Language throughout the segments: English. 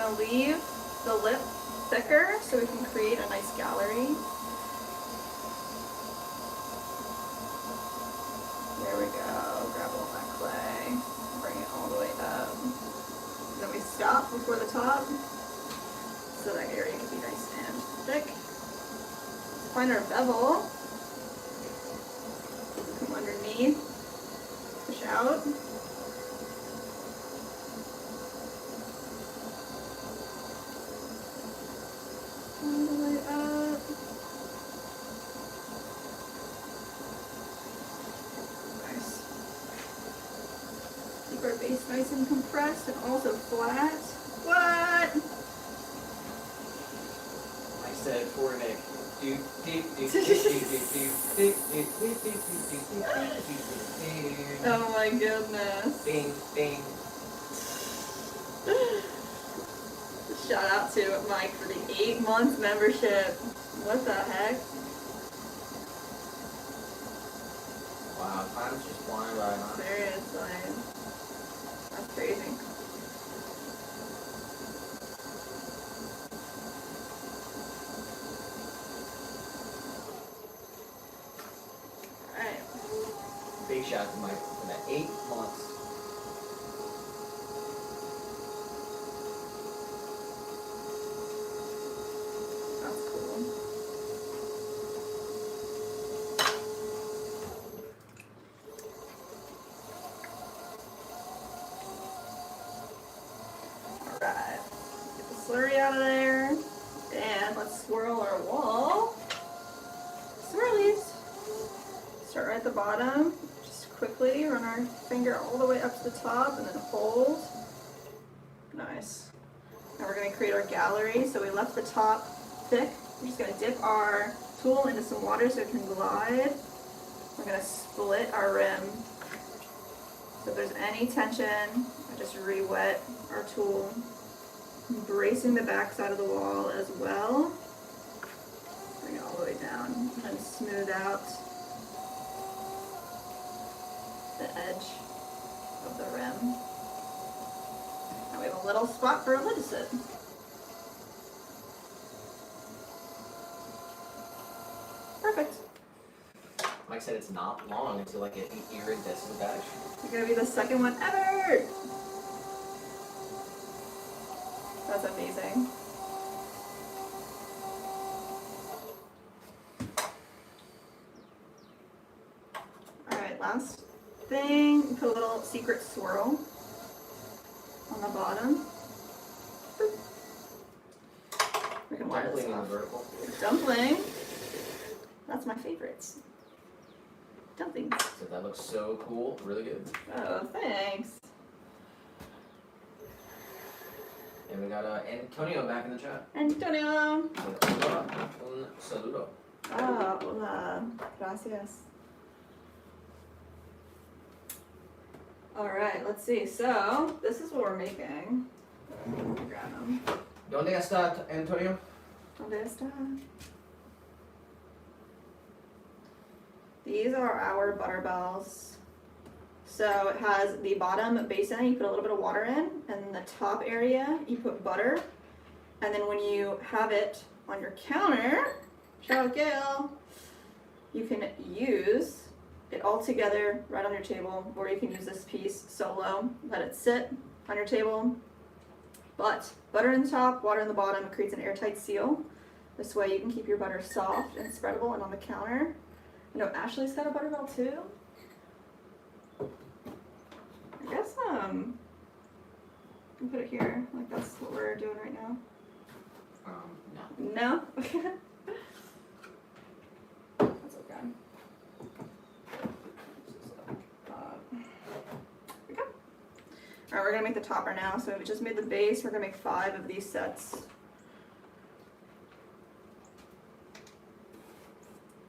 gonna leave the lip thicker so we can create a nice gallery. There we go. Grab all that clay, bring it all the way up. And then we stop before the top so that area can be nice and thick. Let's find our bevel. Come underneath, push out. All the way up. Nice. Keep our base nice and compressed and also flat. What? I said for Nick. Oh my goodness. Bing, bing. Shout out to Mike for the 8-month membership. What the heck? Wow, time's just flying by, huh? Seriously. That's crazy. Alright. Big shout out to Mike for that 8 months. That's cool. Alright. Get the slurry out of there. And let's swirl our wall. Swirlies. Start right at the bottom. Just quickly run our finger all the way up to the top and then hold. Nice. Now we're going to create our gallery. So we left the top thick. We're just going to dip our tool into some water so it can glide. We're going to split our rim. So if there's any tension, I just re-wet our tool. Bracing the back side of the wall as well. Bring it all the way down and smooth out the edge of the rim. Now we have a little spot for a lid to sit. Perfect. Mike said it's not long until I get the iridescent badge. You're gonna be the second one ever! That's amazing. Alright, last thing, put a little secret swirl on the bottom. We can wire this Dumpling in the off. vertical. Dumpling. That's my favorites. Dumplings. So that looks so cool. Really good. Oh, thanks. And we got Antonio back in the chat. Antonio. Hola, un saludo. Ah, hola. Gracias. Alright, let's see. So, this is what we're making. Grab them. ¿Dónde está Antonio? ¿Dónde está? These are our butter bells. So it has the bottom basin, you put a little bit of water in, and then the top area, you put butter. And then when you have it on your counter, shout out Gail, you can use it all together right on your table, or you can use this piece solo, let it sit on your table. But butter in the top, water in the bottom, it creates an airtight seal. This way you can keep your butter soft and spreadable and on the counter. You know, Ashley's got a butter bell too. I guess, you can put it here, like that's what we're doing right now. No. No? That's okay. Here we go. Alright, we're gonna make the topper now. So we just made the base, we're gonna make 5 of these sets.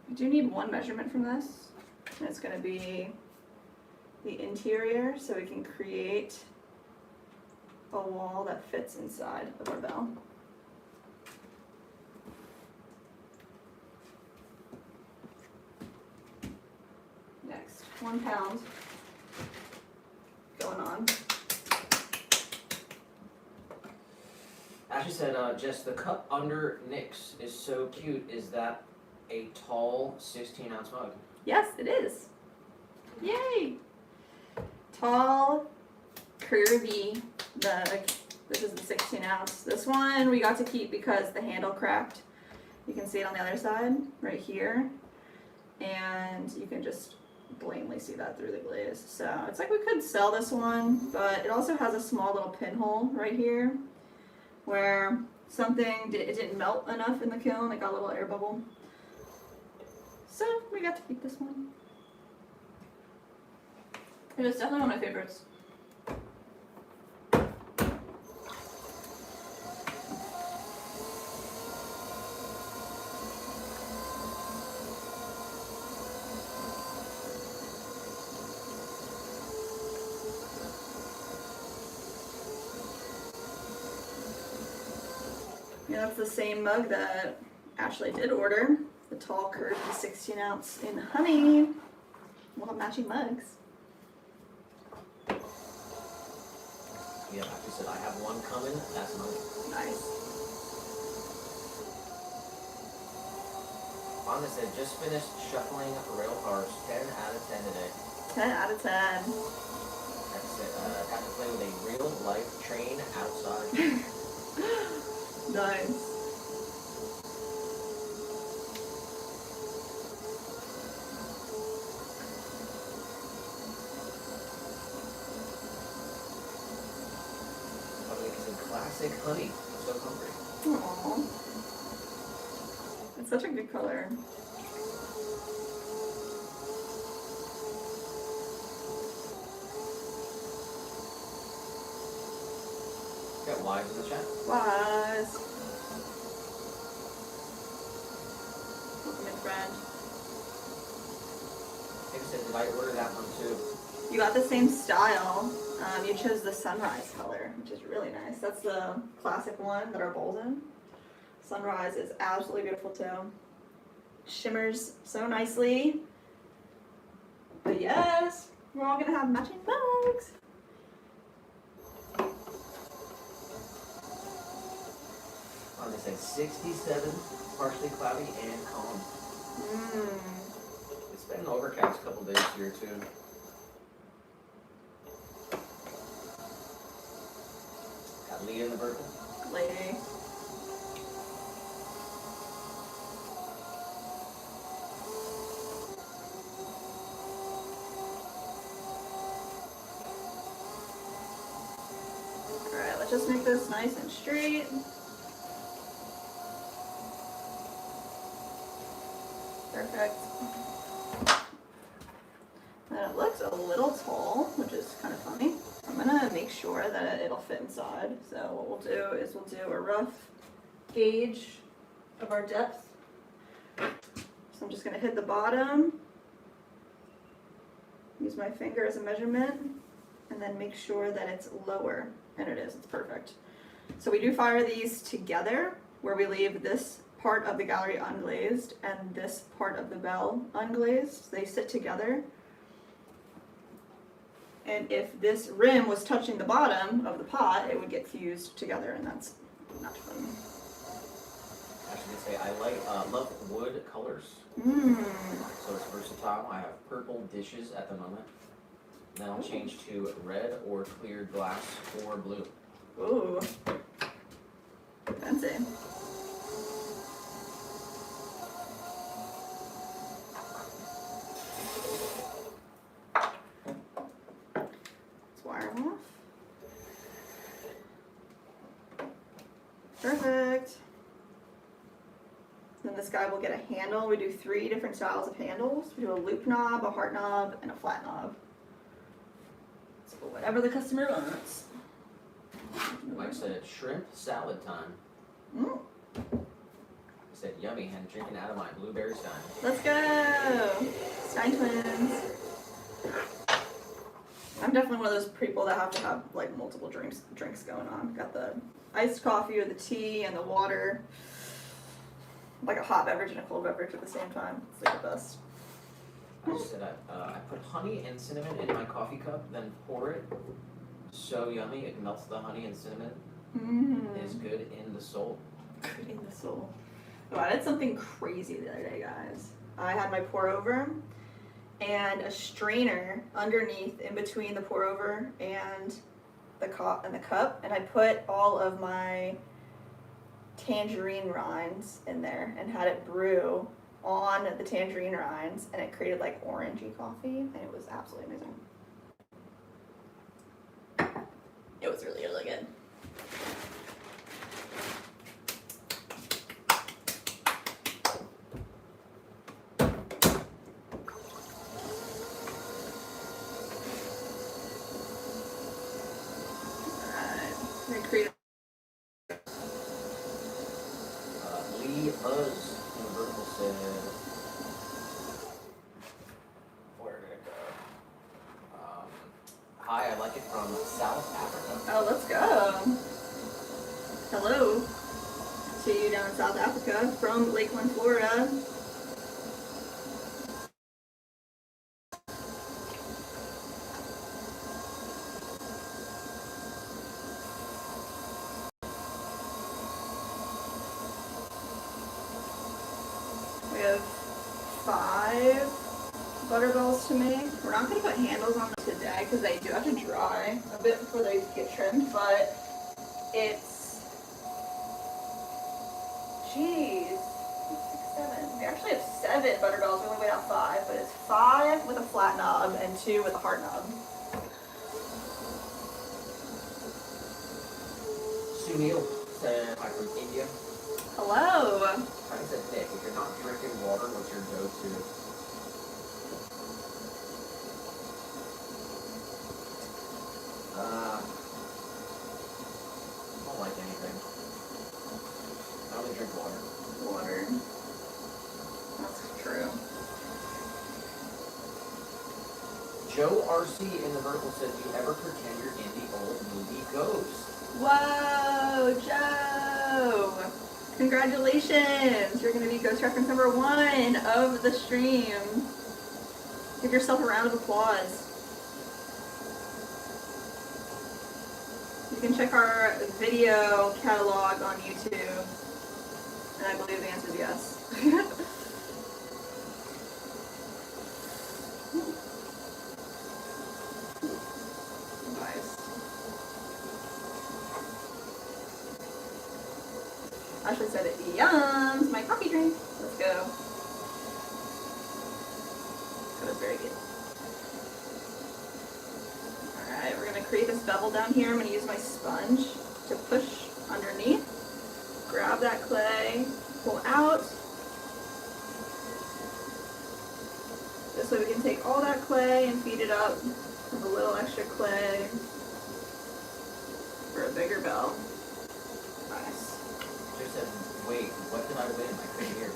We do need one measurement from this, and it's gonna be the interior, so we can create a wall that fits inside of our bell. Next, 1 pound going on. Ashley said, Jess, the cup under Nick's is so cute. Is that a tall 16-ounce mug? Yes, it is. Yay! Tall, curvy mug. This is the 16 ounce. This one we got to keep because the handle cracked. You can see it on the other side, right here. And you can just blatantly see that through the glaze. So it's like we could sell this one, but it also has a small little pinhole right here where it didn't melt enough in the kiln. It got a little air bubble. So we got to keep this one. It is definitely one of my favorites. Yeah, that's the same mug that Ashley did order. The tall, curvy 16 ounce in honey. We'll have matching mugs. Yeah, Ashley said, I have one coming. That's mine. Nice. Wanda said, just finished shuffling rail cars. 10 out of 10 today. 10 out of 10. Got to play with a real life train outside. Nice. Classic honey. So hungry. Aww. It's such a good color. Got Wise in the chat. Wise. Welcome in, friend. Maybe said, did I order that one too? You got the same style. You chose the sunrise color, which is really nice. That's the classic one that our bowl's in. Sunrise is absolutely beautiful too. Shimmers so nicely. But yes, we're all gonna have matching mugs. On this said 67, partially cloudy and calm. It's been an overcast couple days here too. Got Lee in the purple. Lady. Alright, let's just make this nice and straight. Perfect. And it looks a little tall, which is kind of funny. I'm gonna make sure that it'll fit inside. So what we'll do is we'll do a rough gauge of our depth. So I'm just gonna hit the bottom, use my finger as a measurement, and then make sure that it's lower. And it is, it's perfect. So we do fire these together, where we leave this part of the gallery unglazed and this part of the bell unglazed. They sit together. And if this rim was touching the bottom of the pot, it would get fused together, and that's not fun. I was gonna say I love wood colors. So it's versatile. I have purple dishes at the moment. Then I'll change to red or clear glass or blue. Ooh, fancy. Let's wire them off. Perfect. Then this guy will get a handle. We do 3 different styles of handles. We do a loop knob, a heart knob, and a flat knob. So whatever the customer wants. Mike said shrimp salad time. I said yummy and drinking out of my blueberry stein. Let's go! Stein twins. I'm definitely one of those people that have to have like multiple drinks going on. Got the iced coffee or the tea and the water. Like a hot beverage and a cold beverage at the same time. It's like the best. I just said I put honey and cinnamon in my coffee cup, then pour it. So yummy, it melts the honey and cinnamon. is good in the soul. Good in the soul. Oh, I did something crazy the other day, guys. I had my pour over and a strainer underneath in between the pour over and the cup, and I put all of my tangerine rinds in there and had it brew on the tangerine rinds, and it created like orangey coffee, and it was absolutely amazing. It was really, really good. Alright, I'm gonna create Lee Buzz in the vertical said, where did it go? Hi, I like it from South Africa. Oh, let's go. Hello to you down in South Africa from Lakeland, Florida. We have 5 butterbells to make. We're not going to put handles on them today because they do have to dry a bit before they get trimmed, but it's, geez, 6, 7. We actually have 7 butterbells. We only weighed out 5, but it's 5 with a flat knob and 2 with a hard knob. Sunil said, I'm from India. Hello. I said, Nick, if you're not drinking water, what's your go-to? I don't like anything. I only drink water. Water. That's true. Joe RC in the vertical said, do you ever pretend you're in the old movie Ghost? Whoa, Joe! Congratulations! You're going to be Ghost Reference number 1 of the stream. Give yourself a round of applause. You can check our video catalog on YouTube, and I believe the answer is yes. Nice. Ashley said it. Yums! My coffee drink. Let's go. That was very good. Alright, we're going to create this bevel down here. I'm going to use my sponge to push underneath. Grab that clay, pull out. This way we can take all that clay and feed it up with a little extra clay for a bigger bell. Nice. Joe said, wait, what did I win? I couldn't hear.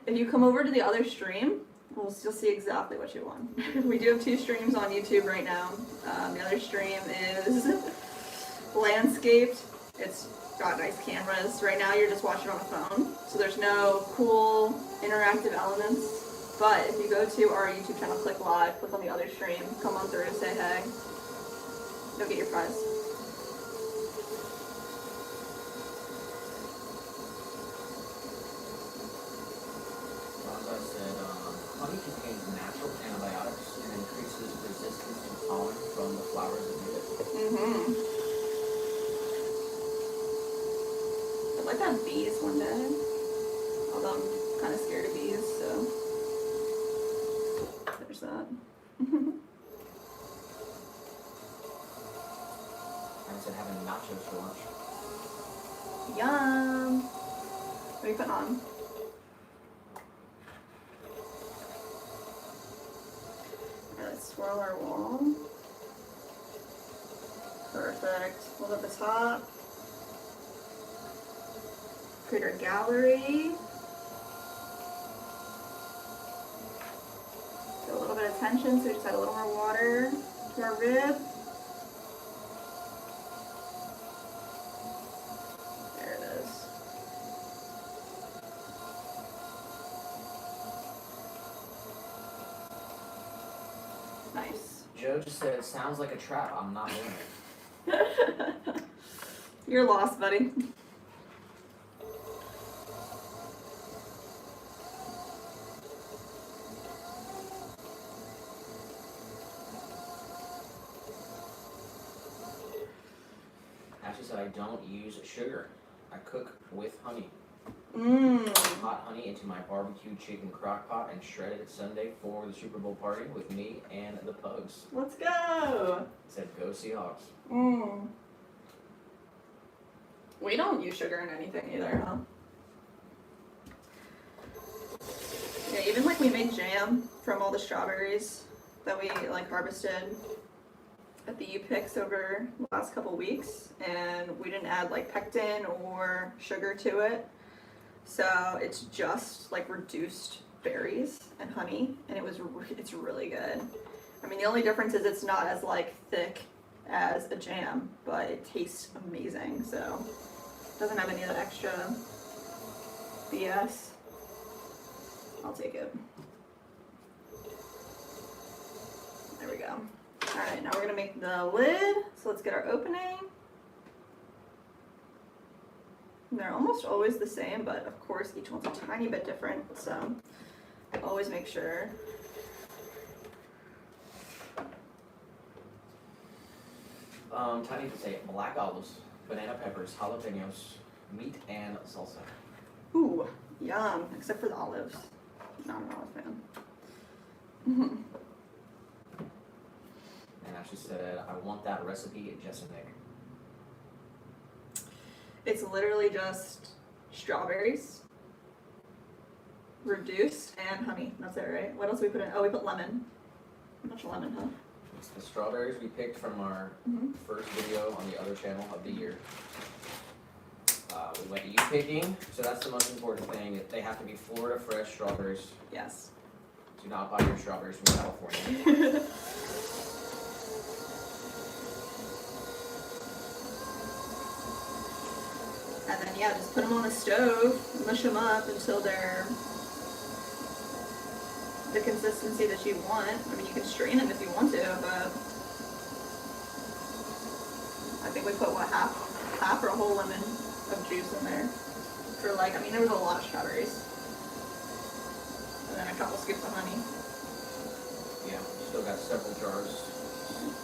If you come over to the other stream, you'll see exactly what you won. We do have 2 streams on YouTube right now. The other stream is landscaped. It's got nice cameras. Right now you're just watching on a phone, so there's no cool interactive elements. But if you go to our YouTube channel, click live, click on the other stream, come on through, say hey, you'll get your prize. Raza said, honey contains natural antibiotics and increases resistance to pollen from the flowers that need it. I'd like to have bees one day, although I'm kind of scared of bees, so there's that. I said having nachos for lunch. Yum! What are you putting on? Alright, let's swirl our wall. Perfect. Hold up the top. Create our gallery. Get a little bit of tension, so we just add a little more water to our rib. There it is. Nice. Joe just said, sounds like a trap. I'm not doing it. You're lost, buddy. Ashley said I don't use sugar. I cook with honey. Mmm. Hot honey into my barbecue chicken crock pot and shredded it Sunday for the Super Bowl party with me and the pugs. Let's go. Said go Seahawks. Mmm. We don't use sugar in anything either, huh? Yeah, even like we made jam from all the strawberries that we like harvested at the U-Picks over the last couple weeks, and we didn't add like pectin or sugar to it. So it's just like reduced berries and honey, and it's really good. I mean, the only difference is it's not as like thick as a jam, but it tastes amazing. So it doesn't have any of that extra BS. I'll take it. There we go. All right, now we're gonna make the lid. So let's get our opening. They're almost always the same, but of course each one's a tiny bit different, so always make sure. Tiny to say black olives, banana peppers, jalapenos, meat, and salsa. Ooh, yum, except for the olives. Not an olive fan. Mm-hmm. And Ashley said, I want that recipe, Jess and Nick. It's literally just strawberries, reduced, and honey. That's it, right? What else did we put in? Oh, we put lemon. Much lemon, huh? It's the strawberries we picked from our first video on the other channel of the year. We went picking, so that's the most important thing. They have to be Florida fresh strawberries. Yes. Do not buy your strawberries from California. And then, yeah, just put them on the stove, mush them up until they're the consistency that you want. I mean, you can strain them if you want to, but I think we put, what, half or a whole lemon of juice in there. For like, I mean, there was a lot of strawberries. And then a couple scoops of honey. Yeah, still got several jars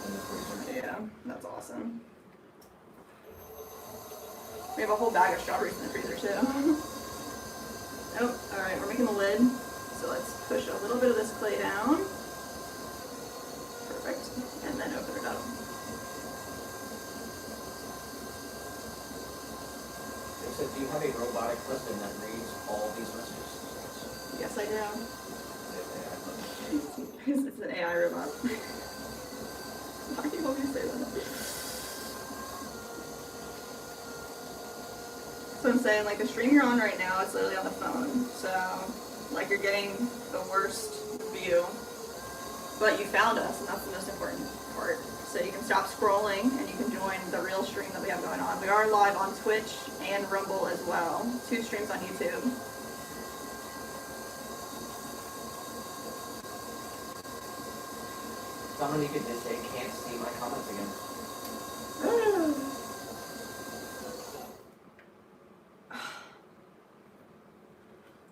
in the freezer. Yeah, that's awesome. We have a whole bag of strawberries in the freezer too. Oh, alright, we're making the lid. So let's push a little bit of this clay down. Perfect. And then open it up. They said, do you have a robotic husband that reads all these messages? Yes, I do. It's an AI robot. Why do you always say that? So I'm saying, like, the stream you're on right now, it's literally on the phone. So, like, you're getting the worst view. But you found us, and that's the most important part. So you can stop scrolling, and you can join the real stream that we have going on. We are live on Twitch and Rumble as well. 2 streams on YouTube. Dominique did say, can't see my comments again.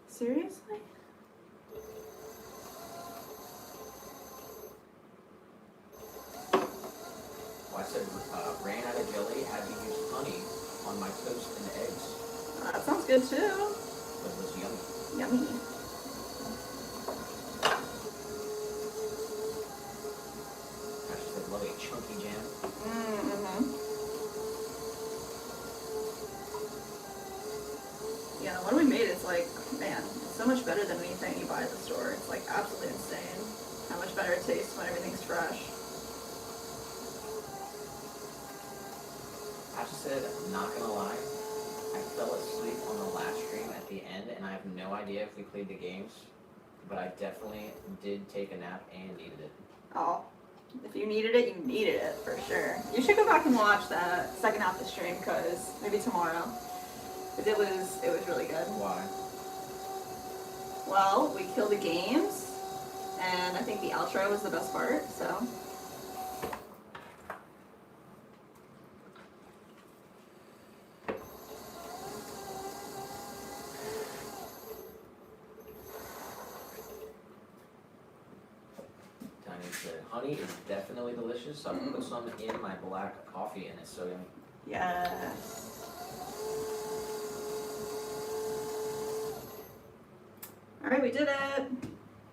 Seriously? Well, I said, ran out of jelly, had to use honey on my toast and eggs. That sounds good too. But it was yummy. Yummy. Ashley said, love a chunky jam. Mm-hmm. Yeah, the one we made is like, man, it's so much better than anything you buy at the store. It's like absolutely insane how much better it tastes when everything's fresh. Ashley said, not gonna lie, I fell asleep on the last stream at the end, and I have no idea if we played the games, but I definitely did take a nap and needed it. Oh, if you needed it, you needed it for sure. You should go back and watch that second half of the stream, because maybe tomorrow. Because it was really good. Why? Well, we killed the games, and I think the outro was the best part, so. honey is definitely delicious. So I'm gonna put some in my black coffee, and it's so yummy. Yes. All right, we did it.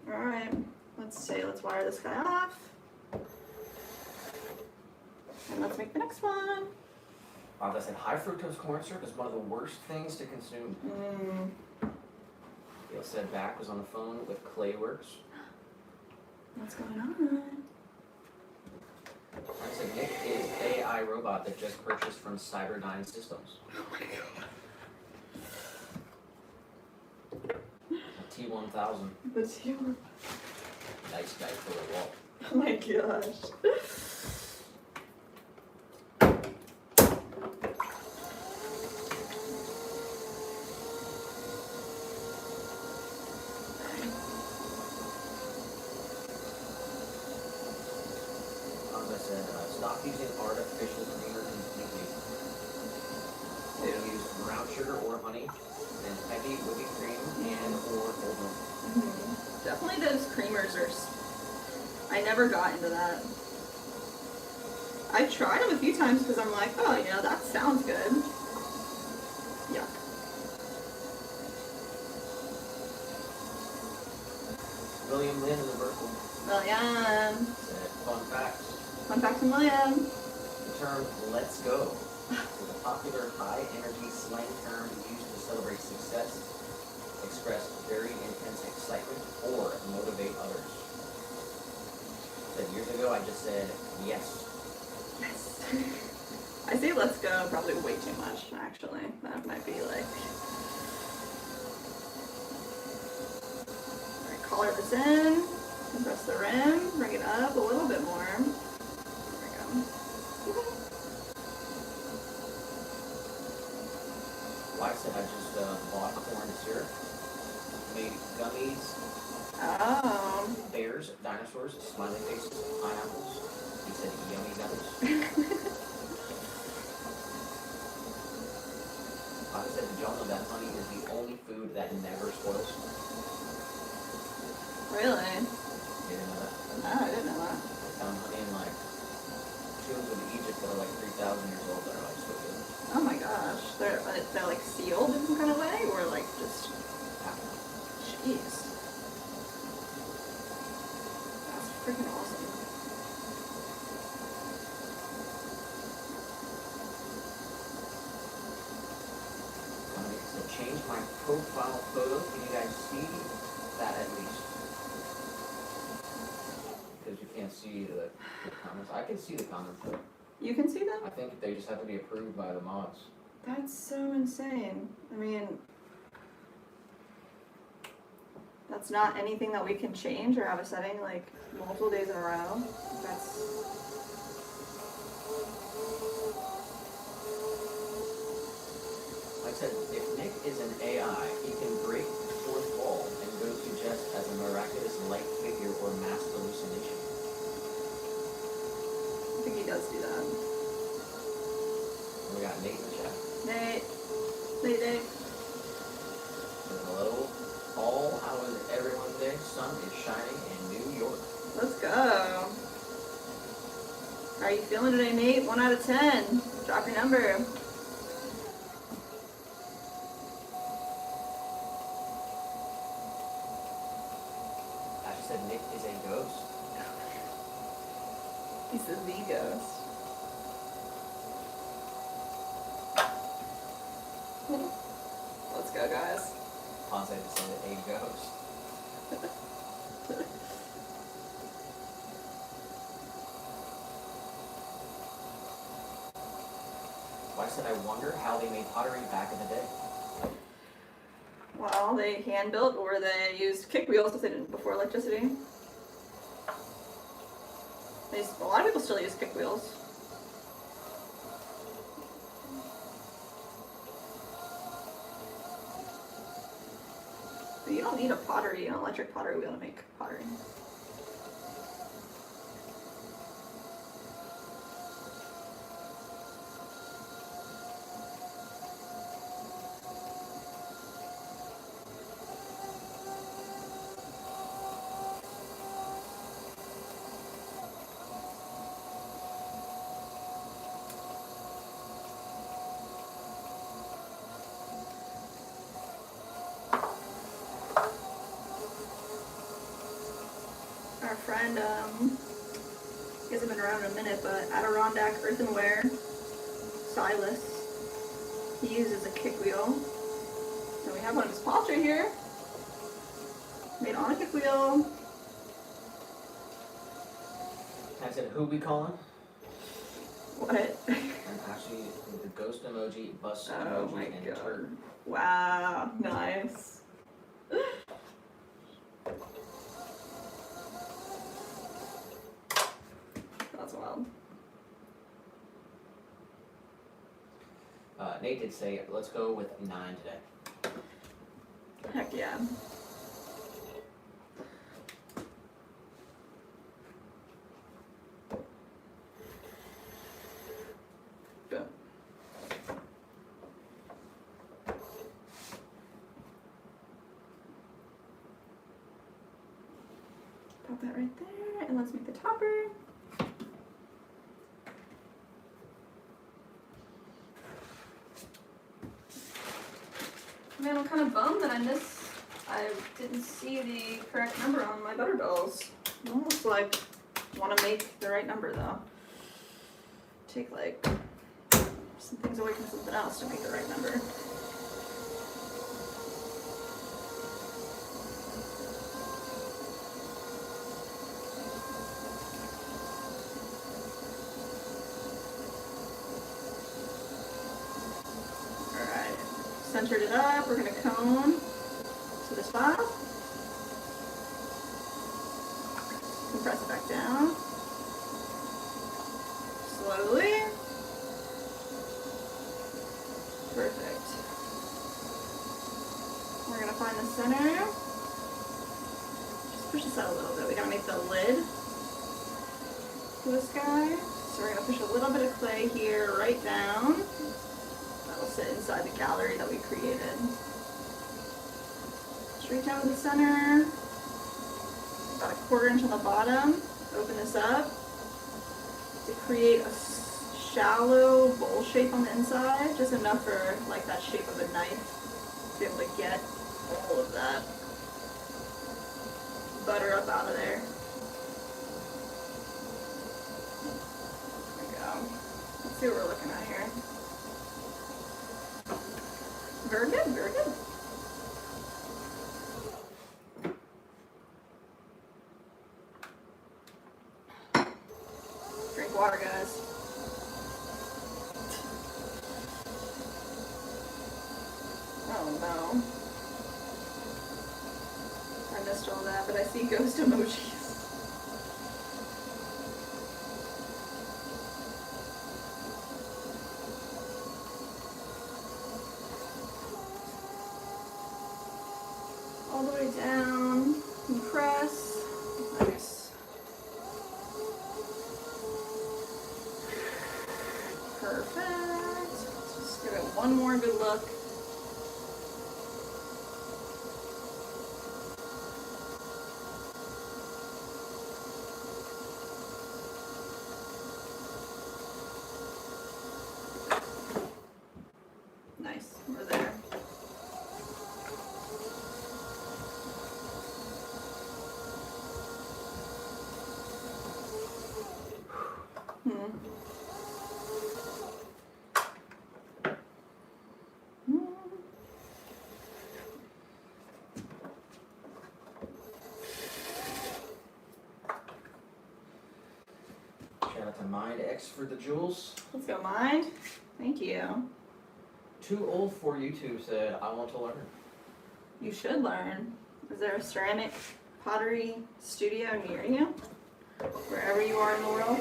All right, let's wire this guy off. And let's make the next one. As I said, high fructose corn syrup is one of the worst things to consume. Gail said Back was on the phone with Clayworks. What's going on? I said Nick is AI robot that just purchased from Cyberdyne Systems. Oh my god. A T1000. The T1000. Nice guy for the wall. Oh my gosh. As I said, stop using artificial creamer completely. So use brown sugar or honey, and heavy whipping cream and or whole milk. Definitely those creamers are... I never got into that. I've tried them a few times because I'm like, oh, you know, that sounds good. Yuck. William Lynn in the vertical William. said, fun facts. Fun fact from William. The term "let's go" is a popular high-energy slang term used to celebrate success, express very intense excitement, or motivate others. Said years ago, I just said yes. Yes. I say let's go probably way too much, actually. That might be like... Alright, collar this in. Compress the rim. Bring it up a little bit more. There we go. Wife said I just bought corn syrup, made gummies, Oh. bears, dinosaurs, smiley faces, pineapples. He said yummy gummies. I said, did y'all know that honey is the only food that never spoils? Really? You didn't know that? No, I didn't know that. I found honey in like tombs of Egypt that are like 3,000 years old that are like so good. Oh my gosh. They're like sealed in some kind of way? Or like just... Jeez. That's freaking awesome. So change my profile photo. Can you guys see that at least? Because you can't see the comments. I can see the comments though. You can see them? I think they just have to be approved by the mods. That's so insane. I mean, that's not anything that we can change or have a setting like multiple days in a row. That's... Like I said, if Nick is an AI, he can break the fourth wall and go to just as a miraculous light figure or mass hallucination. I think he does do that. And we got Nate in the chat. Nate. Says, hello, all. How is everyone today? Sun is shining in New York. Let's go. How are you feeling today, Nate? 1 out of 10. Drop your number. Ashley said Nick is a ghost. He's the ghost. Let's go, guys. Ponce just said a ghost. Well, I said I wonder how they made pottery back in the day. Well, they hand built or they used kick wheels if they didn't before electricity. A lot of people still use kick wheels. But you don't need an electric pottery wheel to make pottery. friend, he hasn't been around in a minute, but Adirondack Earthenware Stylus. He uses a kick wheel. And we have one of his pots right here. Made on a kick wheel. I said, who we calling? What? And actually, the ghost emoji, bus Oh my emoji, and god. turd. Wow, nice. That's wild. Nate did say, let's go with 9 today. Heck yeah. Boom. Pop that right there, and let's make the topper. Man, I'm kind of bummed that I didn't see the correct number on my butter bills. I almost like want to make the right number though. Take like some things away from something else to make the right number. Alright, centered it up. We're going to cone to the spot. Compress it back down. Slowly. Perfect. We're going to find the center. Just push this out a little bit. We got to make the lid to this guy. So we're going to push a little bit of clay here right down. That'll sit inside the gallery that we created. Straight down to the center. About a 1/4 inch on the bottom. Open this up to create a shallow bowl shape on the inside, just enough for like that shape of a knife to be able to get all of that butter up out of there. There we go. Let's see what we're looking at here. Very good, very good. Drink water, guys. Oh no. I missed all that, but I see ghost emojis. All the way down, compress. Nice. Perfect. Let's just give it one more good look. Nice, we're there. Shout out to Mind X for the jewels. Let's go, Mind. Thank you. Too old for YouTube said, I want to learn. You should learn. Is there a ceramic pottery studio near you? Wherever you are in the world?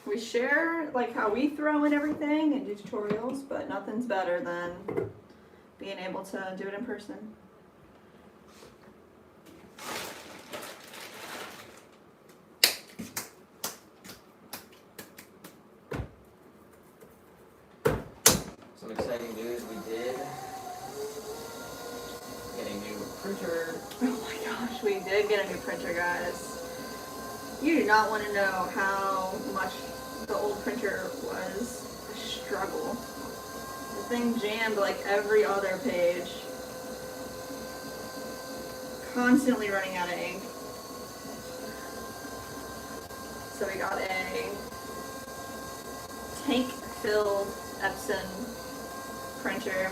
We share like how we throw in everything and do tutorials, but nothing's better than being able to do it in person. Some exciting news, we did get a new printer. Oh my gosh, we did get a new printer, guys. You do not want to know how much the old printer was a struggle. The thing jammed like every other page. constantly running out of ink. So we got a tank-filled Epson printer.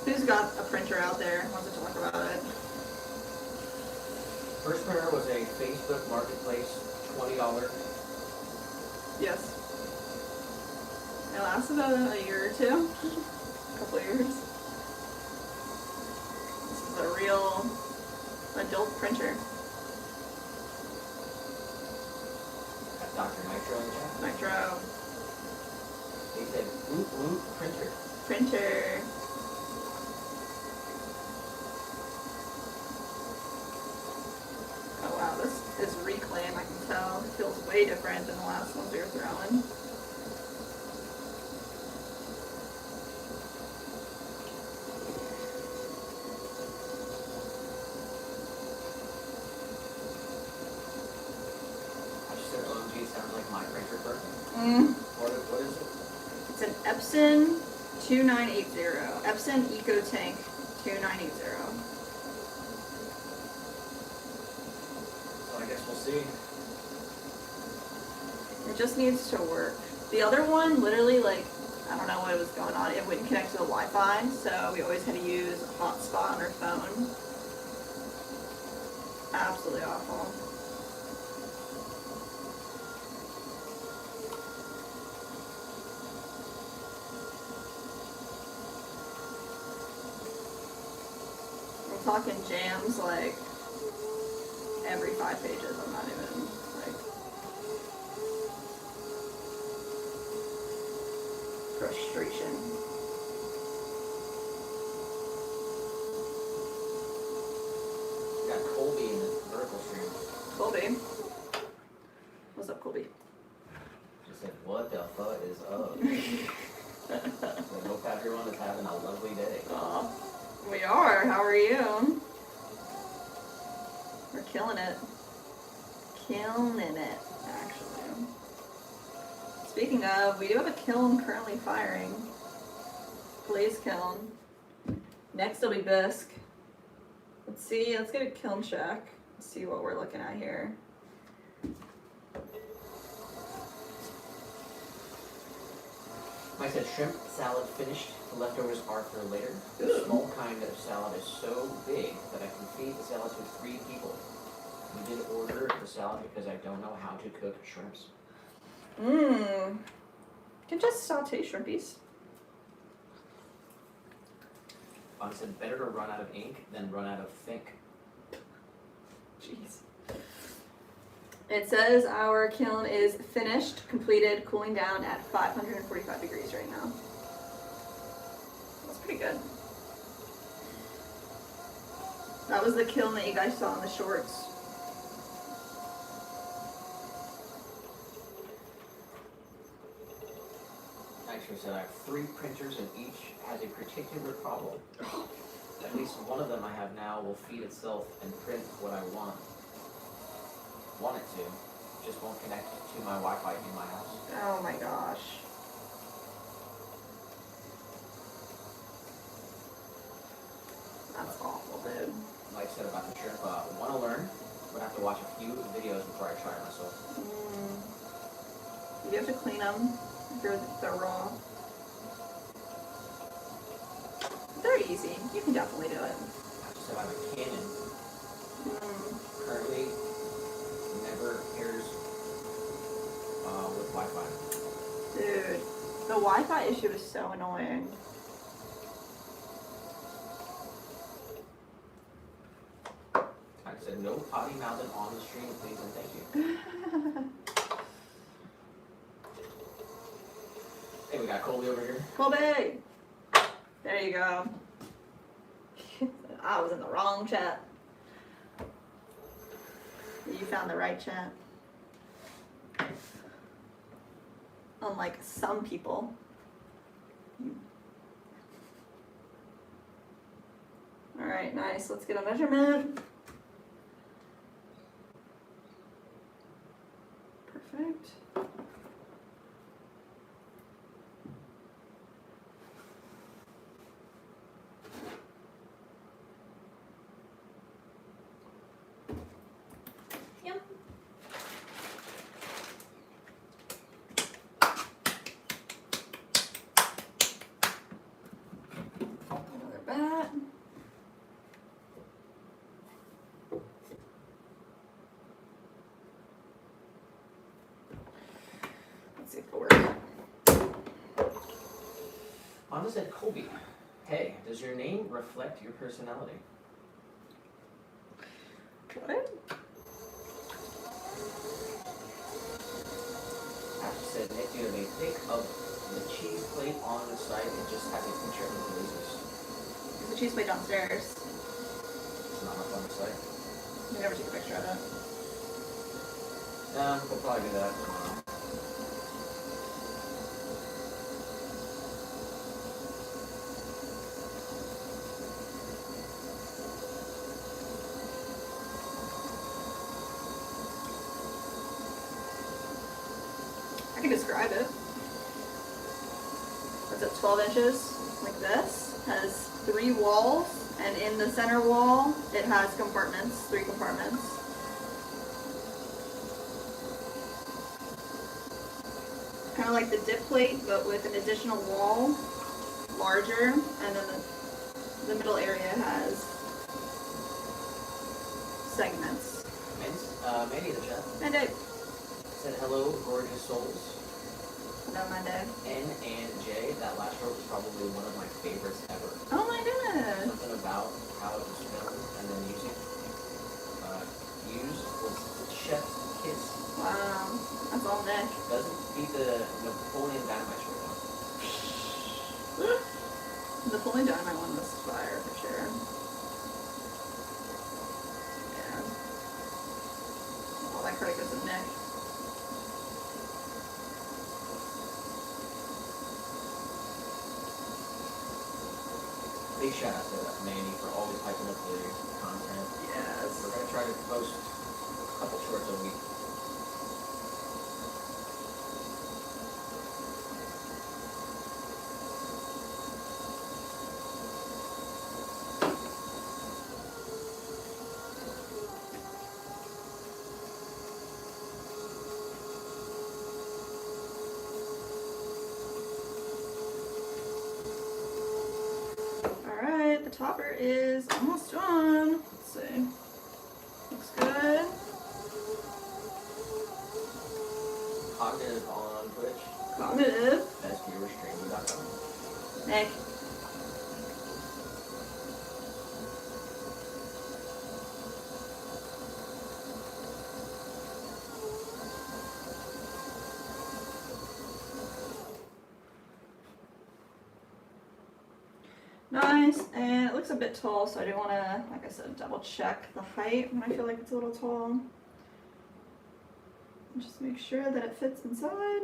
Who's got a printer out there? Wants to talk about it? First printer was a Facebook Marketplace $20. Yes. It lasted about a year or two. A couple of years. This is a real adult printer. Got Dr. Nitro in the chat. Nitro. They said, ooh, printer. Printer. Oh wow, this is reclaim, I can tell. It feels way different than the last ones we were throwing. I just said OMG sounds like my printer person. What is it? It's an Epson 2980. Epson EcoTank 2980. So I guess we'll see. It just needs to work. The other one, literally, like, I don't know what was going on. It wouldn't connect to the Wi-Fi, so we always had to use a hotspot on our phone. Absolutely awful. We're talking jams like every 5 pages. I'm not even like frustration. We got Colby in the vertical stream. Colby. What's up, Colby? She said, what the fuck is up? I hope everyone is having a lovely day. We are. How are you? We're killing it. Killing it, actually. Speaking of, we do have a kiln currently firing. Blaze kiln. Next will be bisque. Let's see. Let's get a kiln check. See what we're looking at here. Mike said shrimp salad finished. The leftovers are for later. Ooh. The small kind of salad is so big that I can feed the salad to 3 people. We did order the salad because I don't know how to cook shrimps. You can just saute shrimpies. I said better to run out of ink than run out of think. Jeez. It says our kiln is finished, completed, cooling down at 545 degrees right now. That's pretty good. That was the kiln that you guys saw in the shorts. Actually said I have 3 printers and each has a particular problem. At least one of them I have now will feed itself and print what I want it to. Just won't connect to my Wi-Fi in my house. Oh my gosh. That's awful, dude. Like I said about the shrimp, want to learn, but I have to watch a few videos before I try it myself. You have to clean them if they're raw. They're easy. You can definitely do it. I just said I have a Canon. Currently, never pairs with Wi-Fi. Dude, the Wi-Fi issue is so annoying. I said no potty mouthing on the stream, please and thank you. Hey, we got Colby over here. Colby! There you go. I was in the wrong chat. You found the right chat. Unlike some people. Alright, nice. Let's get a measurement. Perfect. Anna said, Colby, hey, does your name reflect your personality? What? Ashley said, Nick, do you have a pic of the cheese plate on the site? It just has a picture of the Blazers. There's a cheese plate downstairs. It's not up on the site. We never take a picture of it. We'll probably do that tomorrow. I can describe it. It's at 12 inches, like this. Has 3 walls, and in the center wall, it has compartments, 3 compartments. Kind of like the dip plate, but with an additional wall, larger, and then the middle area has segments. Mandy in the chat And it, said, hello, gorgeous souls. no, Monday. N and J, that last rope is probably one of my favorites ever. Oh my goodness. Something about how it was filmed and then used was chef's kiss. Wow, that's all Nick. Doesn't beat the Napoleon Dynamite short though. The Napoleon Dynamite one was fire for sure. Yeah. All that credit goes to Nick. Big shout out to Mandy for always hyping up the content. Yes. We're gonna try to post a couple shorts a week. Alright, the topper is almost done. Let's see. Looks good. Cognitive on Twitch. Cognitive. BestViewerStream.com. Nick. Nice, and it looks a bit tall, so I do want to, like I said, double check the height when I feel like it's a little tall. Just make sure that it fits inside.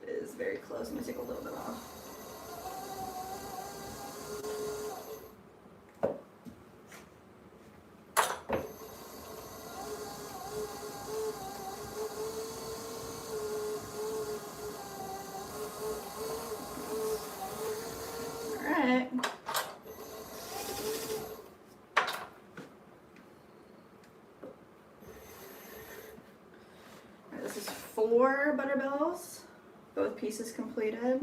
It is very close. I'm going to take a little bit off. Alright. This is 4 butterbells, both pieces completed.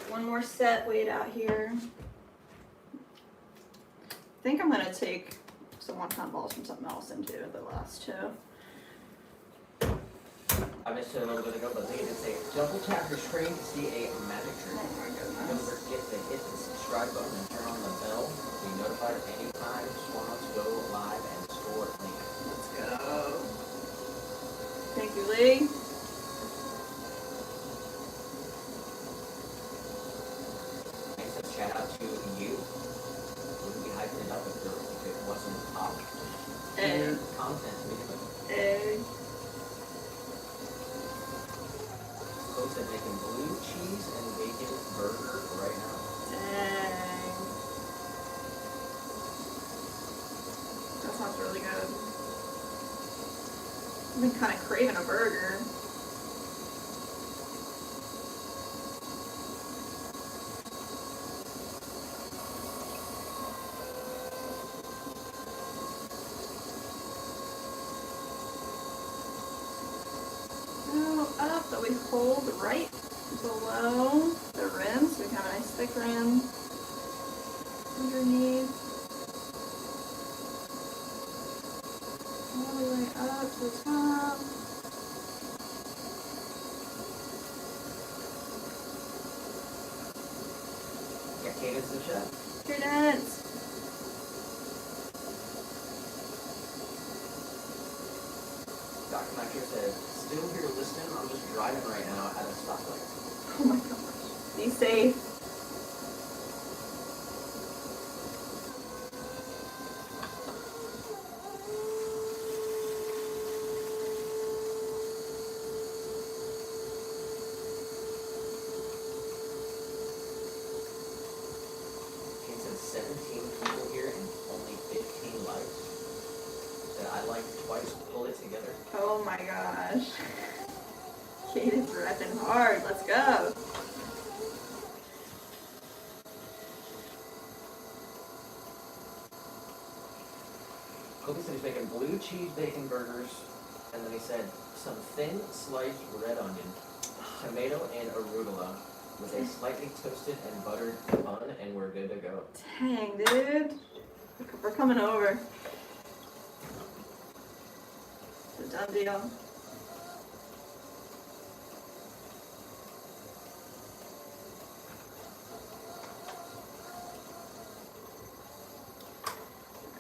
One more set weighed out here. I think I'm gonna take some 1-pound balls from something else into the last 2. I missed it a little bit ago, but they did say double tap your screen to see a magic trick. Oh my Don't goodness. forget to hit the subscribe button and turn on the bell to be notified anytime swans go live and store link. Let's go. Thank you, Lee. And says shout out to you. Wouldn't be hyping it up if it wasn't top And content. egg. Code said making blue cheese and bacon burger right now. Dang. That sounds really good. I've been kind of craving a burger. that we hold right below the rim, so we have a nice thick rim underneath. All the way up to the top. Got Cadence in the chat. Cadence. Dr. Macker said, still here listening, I'm just driving right now at a stoplight. Oh my gosh. Be safe. Kate said 17 people here and only 15 likes. Said I like twice, pull it together. Oh my gosh. Kate is repping hard. Let's go. Kobe said he's making blue cheese bacon burgers, and then he said some thin sliced red onion, tomato, and arugula with a slightly toasted and buttered bun, and we're good to go. Dang, dude. We're coming over. It's a done deal.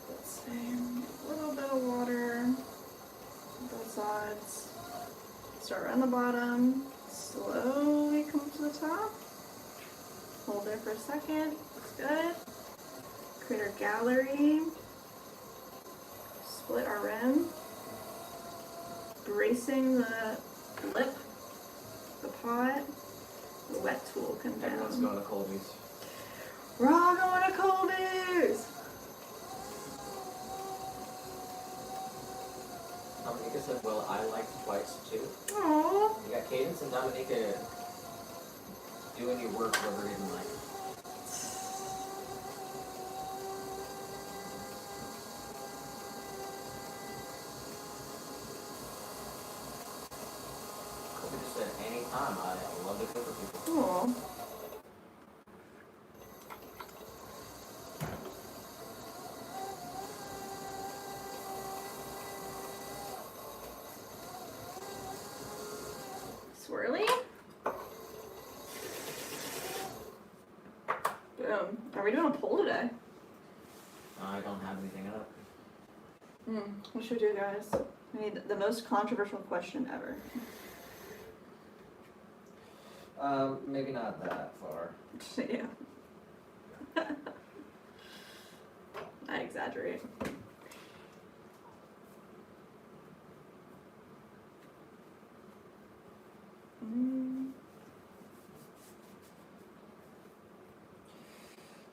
Let's see. A little bit of water on both sides. Start around the bottom. Slowly come to the top. Hold there for a second. Looks good. Create our gallery. Split our rim. Bracing the lip, the pot. The wet tool come down. Everyone's going to Colby's. We're all going to Colby's! Dominica said, well, I liked twice too. Aww. You got Cadence and Dominica doing your work whoever didn't like. Kobe just said, anytime, I love to cook for people. Cool. Swirly. Boom. Are we doing a poll today? I don't have anything up. What should we do, guys? We need the most controversial question ever. Maybe not that far. Yeah. I exaggerate.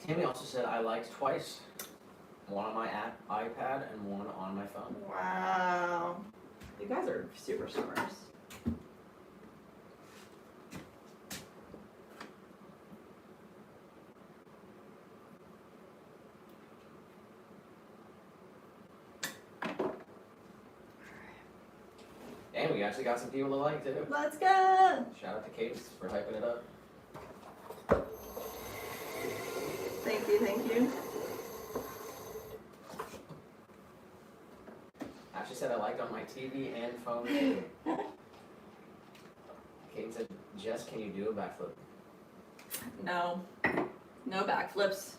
Tammy also said I liked twice. One on my iPad and one on my phone. Wow. You guys are superstars. And we actually got some people to like too. Let's go! Shout out to Case for hyping it up. Thank you, thank you. Ashley said I liked on my TV and phone too. Kate said, Jess, can you do a backflip? No. No backflips.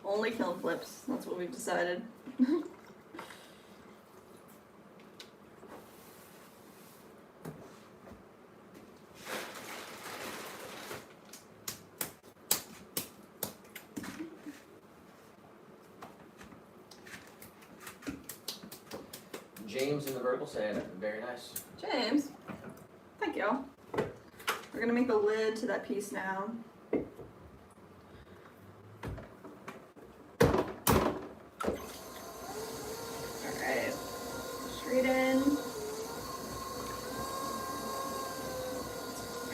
Only kiln flips. That's what we've decided. James in the vertical said, very nice. James, thank you. We're gonna make the lid to that piece now. Alright, straight in.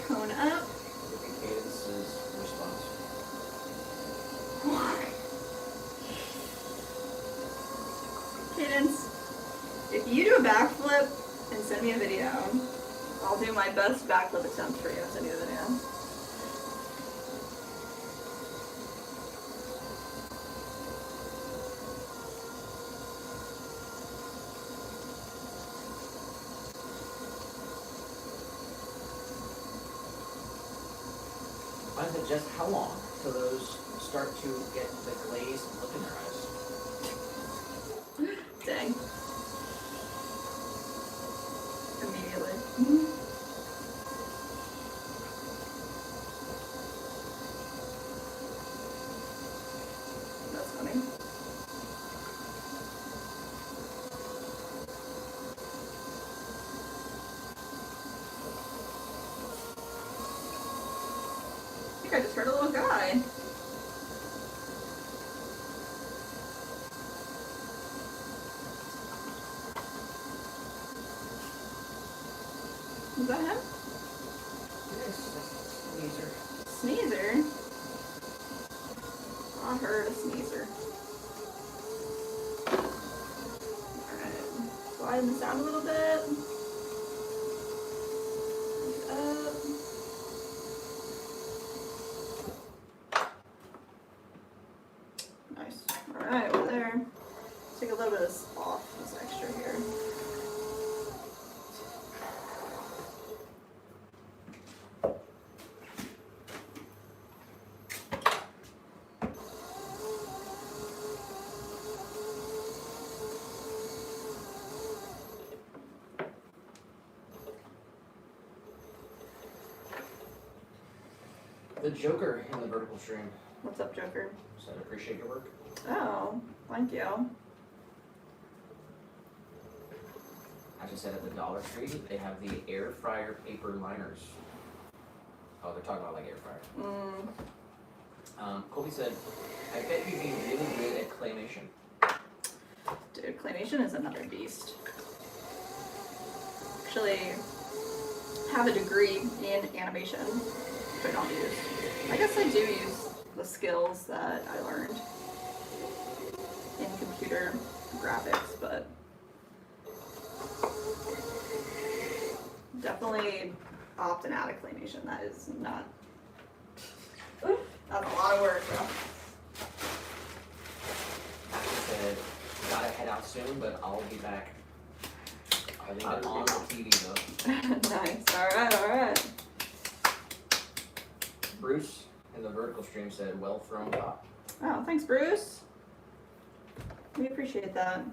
Cone up. Look at Cadence's response. Cadence, if you do a backflip and send me a video, I'll do my best backflip attempt for you and send you the video. Mine said just how long till those start to get the glazed look in their eyes? Dang. Immediately. That's funny. I think I just heard a little guy. Is that him? Yes, that's Sneezer. Sneezer? I heard a sneezer. Alright. Sliding this out a little bit. Up. Nice. Alright, we're there. Take a little bit of this off, this extra here. The Joker in the vertical stream What's up, Joker? said, appreciate your work. Oh, thank you. I just said at the Dollar Tree, they have the air fryer paper liners. Oh, they're talking about like air fryer. Colby said, I bet you'd be really good at claymation. Dude, claymation is another beast. Actually, have a degree in animation, which I don't use. I guess I do use the skills that I learned in computer graphics, but definitely opting out of claymation. That is not. That's a lot of work, though. Ashley said, gotta head out soon, but I'll be back. I'll leave it on the TV though. Nice. Alright. Bruce in the vertical stream said, well thrown top. Oh, thanks, Bruce. We appreciate that.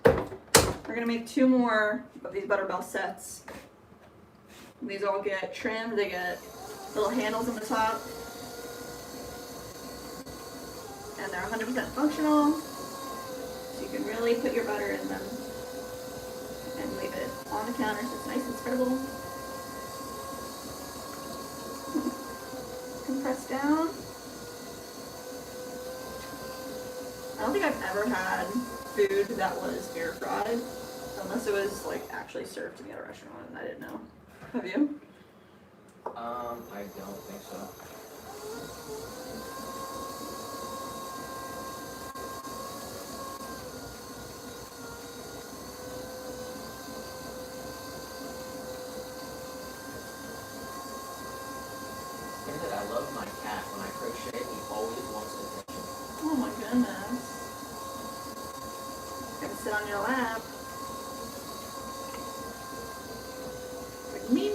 We're gonna make 2 more of these Butterbell sets. These all get trimmed. They get little handles on the top. And they're 100% functional. So you can really put your butter in them and leave it on the counter so it's nice and spreadable. Compress down. I don't think I've ever had food that was air fried, unless it was like actually served to me at a restaurant and I didn't know. Have you? I don't think so. I love my cat. When I crochet, he always wants attention. Oh my goodness. Gonna sit on your lap. Like me.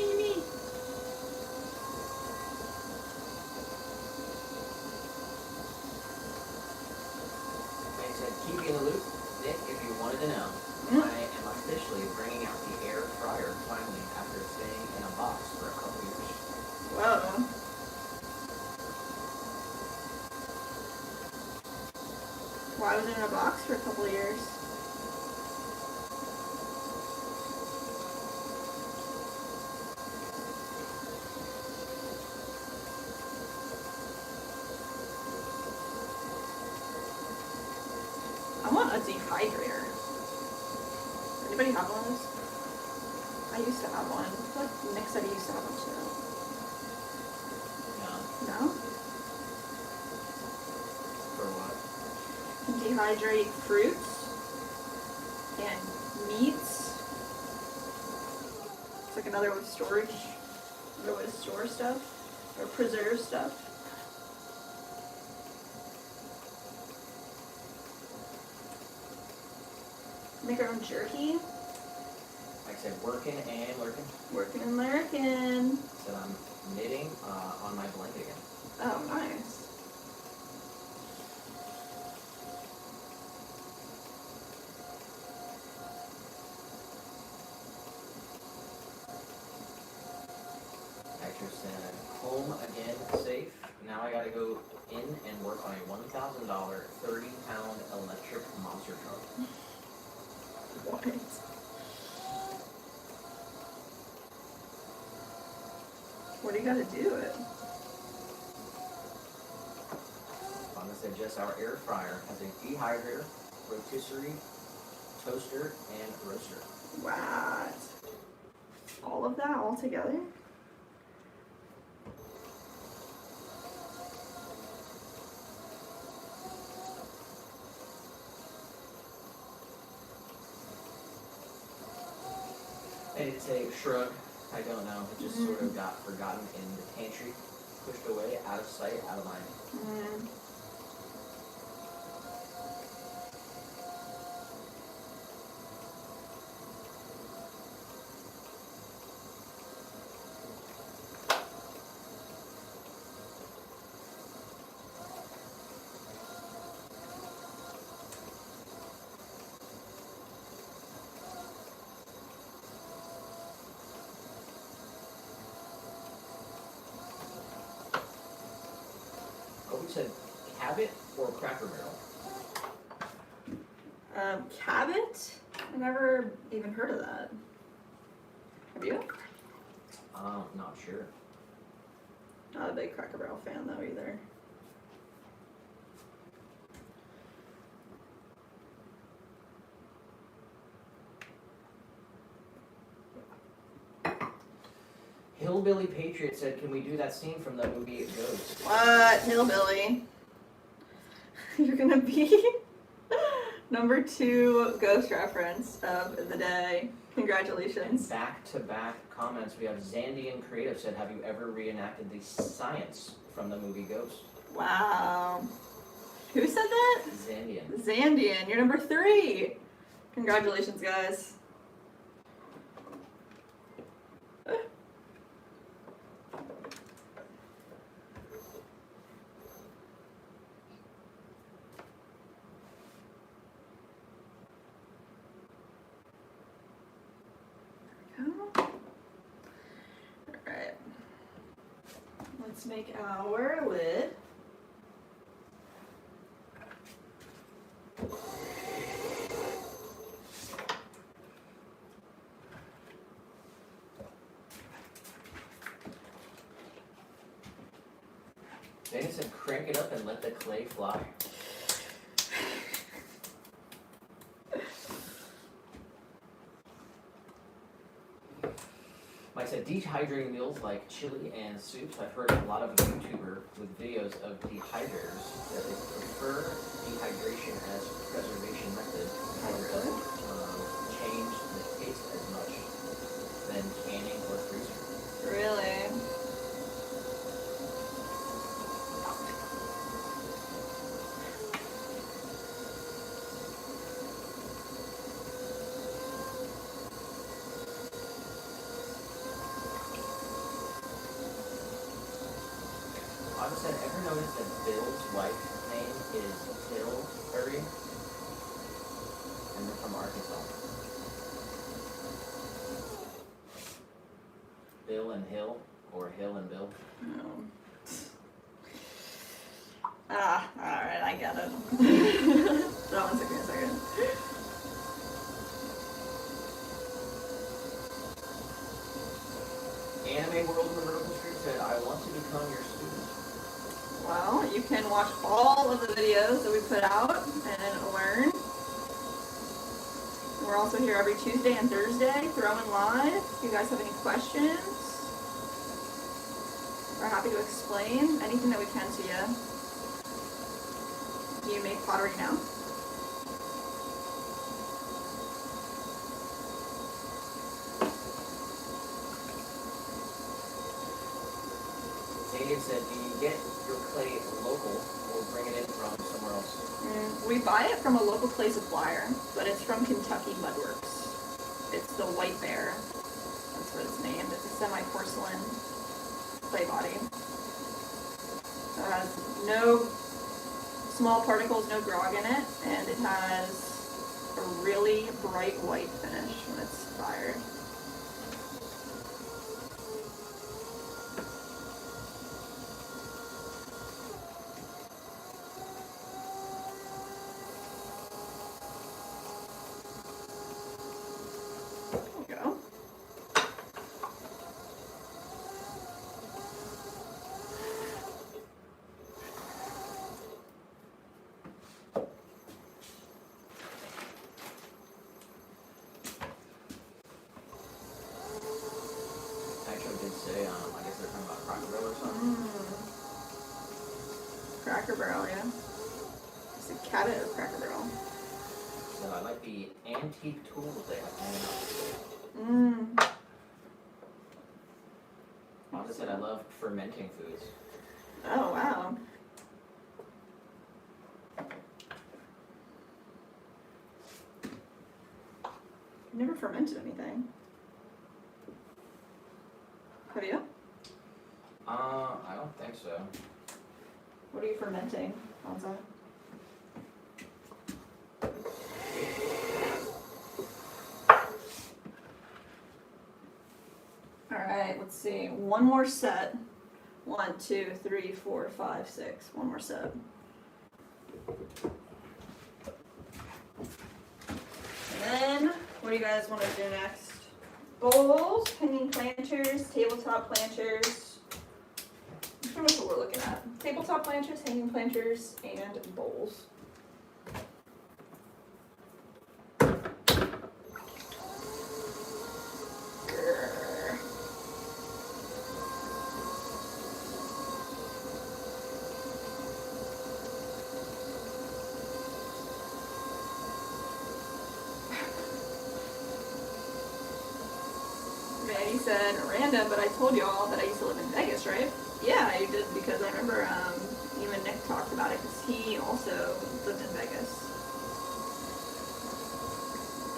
They said, keep you in the loop. Nick, if you wanted to know, I am officially bringing out the air fryer finally after staying in a box for a couple years. Whoa. Why was it in a box for a couple of years? I want a dehydrator. Anybody have one of those? I used to have one. I feel like Nick said he used to have one too. No. No? For what? Dehydrate fruits and meats. So like another way of storage, another way to store stuff or preserve stuff. Make our own jerky. Like I said, working and lurking. Working and lurking. Said I'm knitting on my blanket again. Oh, nice. Actress said, home again, safe. Now I gotta go in and work on a $1,000, 30-pound electric monster truck. What? What do you gotta do it? Mama said, just our air fryer has a dehydrator, rotisserie, toaster, and roaster. What? All of that all together? And it's a shrug. I don't know. It just sort of got forgotten in the pantry, pushed away, out of sight, out of mind. Oh, we said Cabot or Cracker Barrel? Cabot? I never even heard of that. Have you? Not sure. Not a big Cracker Barrel fan though either. Hillbilly Patriot said, can we do that scene from the movie Ghost? What? Hillbilly. You're gonna be number 2 ghost reference of the day. Congratulations. Back-to-back comments. We have Zandian Creative said, have you ever reenacted the science from the movie Ghost? Wow. Who said that? Zandian. Zandian. You're number 3. Congratulations, guys. Alright. Let's make our lid. Dana said, crank it up and let the clay fly. Mike said, dehydrating meals like chili and soups. I've heard a lot of YouTuber with videos of dehydrators that they prefer dehydration as preservation method. However, it doesn't change the taste as much than canning or freezing. Really? I said, ever noticed that Bill's wife's name is Hillary? And they're from Arkansas. Bill and Hill, or Hill and Bill. No. Alright, I get it. That one took me a second. Anime World in the Vertical Street said, I want to become your student. Well, you can watch all of the videos that we put out and learn. We're also here every Tuesday and Thursday, throwing live. If you guys have any questions, we're happy to explain anything that we can to you. Do you make pottery now? David said, do you get your clay local or bring it in from somewhere else? We buy it from a local clay supplier, but it's from Kentucky Mudworks. It's the White Bear. That's what it's named. It's a semi-porcelain clay body. So it has no small particles, no grog in it, and it has a really bright white finish when it's fired. I guess they're talking about Cracker Barrel or something. Cracker Barrel, yeah. It's a cabinet of Cracker Barrel. So I like the antique tools they have. Like I said, I love fermenting foods. Oh, wow. I've never fermented anything. Have you? I don't think so. What are you fermenting, Alonzo? Alright, let's see. One more set. 1, 2, 3, 4, 5, 6. One more set. And then, what do you guys want to do next? Bowls, hanging planters, tabletop planters. I'm sure that's what we're looking at. Tabletop planters, hanging planters, and bowls. Manny said, random, but I told y'all that I used to live in Vegas, right? Yeah, I did, because I remember even Nick talked about it, because he also lived in Vegas.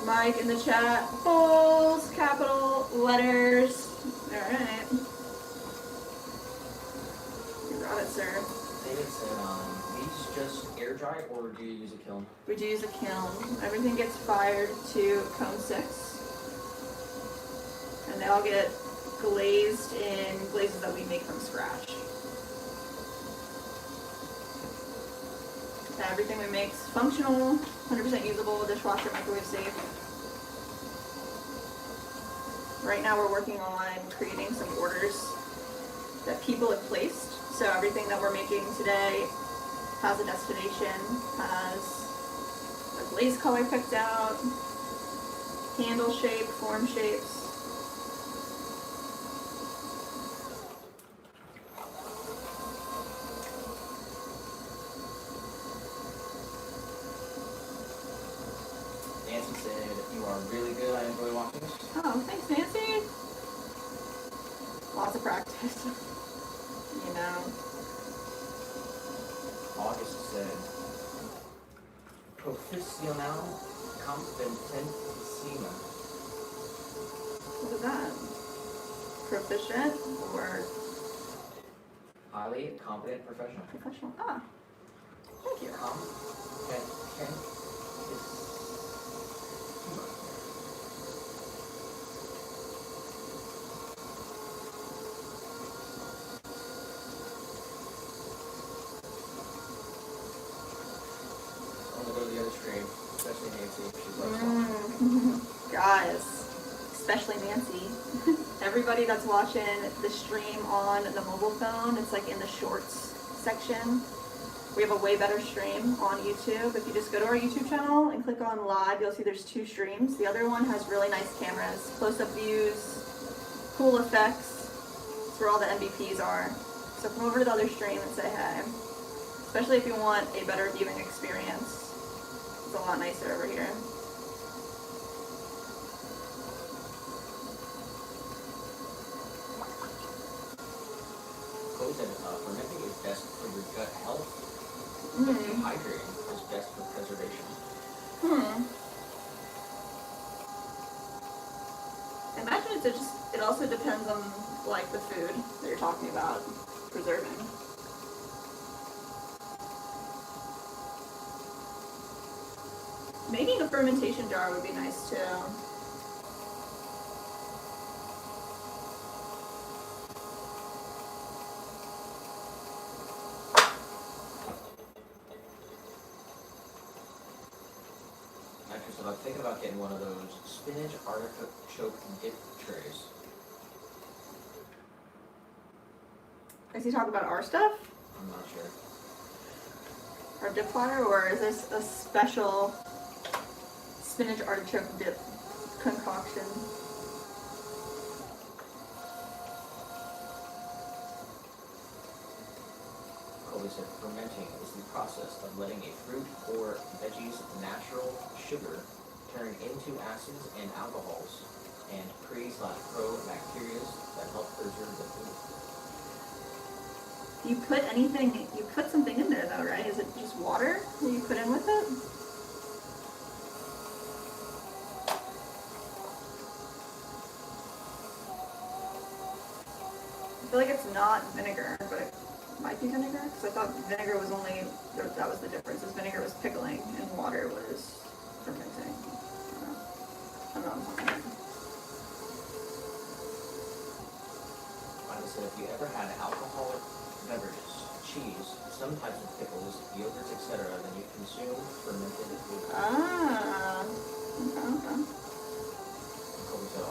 Mike in the chat, bowls, capital letters. Alright. You got it, sir. David said, these just air dry or do you use a kiln? We do use a kiln. Everything gets fired to cone 6. And they all get glazed in glazes that we make from scratch. Everything we make is functional, 100% usable, dishwasher, microwave safe. Right now we're working on creating some orders that people have placed. So everything that we're making today has a destination, has a glaze color picked out, handle shape, form shapes. Nancy said, you are really good. I enjoy watching this. Oh, thanks, Nancy. Lots of practice. You know. August said, professional competentissima. What is that? Proficient or Highly competent professional. professional? Ah, thank you. Competentissima. I'm gonna go to the other stream, especially Nancy. She loves watching. Guys, especially Nancy. Everybody that's watching the stream on the mobile phone, it's like in the shorts section. We have a way better stream on YouTube. If you just go to our YouTube channel and click on live, you'll see there's 2 streams. The other one has really nice cameras, close-up views, cool effects. It's where all the MVPs are. So come over to the other stream and say hey. Especially if you want a better viewing experience. It's a lot nicer over here. knows that fermenting is best for your gut health, but Mm. dehydrating is best for preservation. I imagine it also depends on like the food that you're talking about preserving. Making a fermentation jar would be nice too. Actually, so I'm thinking about getting one of those spinach artichoke dip trays. Is he talking about our stuff? I'm not sure. Our dip platter, or is this a special spinach artichoke dip concoction? Colby said fermenting is the process of letting a fruit or veggie's natural sugar turn into acids and alcohols and pre/pro bacteria that help preserve the food. You put something in there though, right? Is it just water that you put in with it? I feel like it's not vinegar, but it might be vinegar, because I thought vinegar was only, that was the difference, is vinegar was pickling and water was fermenting. I don't know what I'm talking about. Like I said, if you ever had alcoholic beverages, cheese, some types of pickles, yogurts, etc., then you consume fermented food. Ah, okay. Colby said,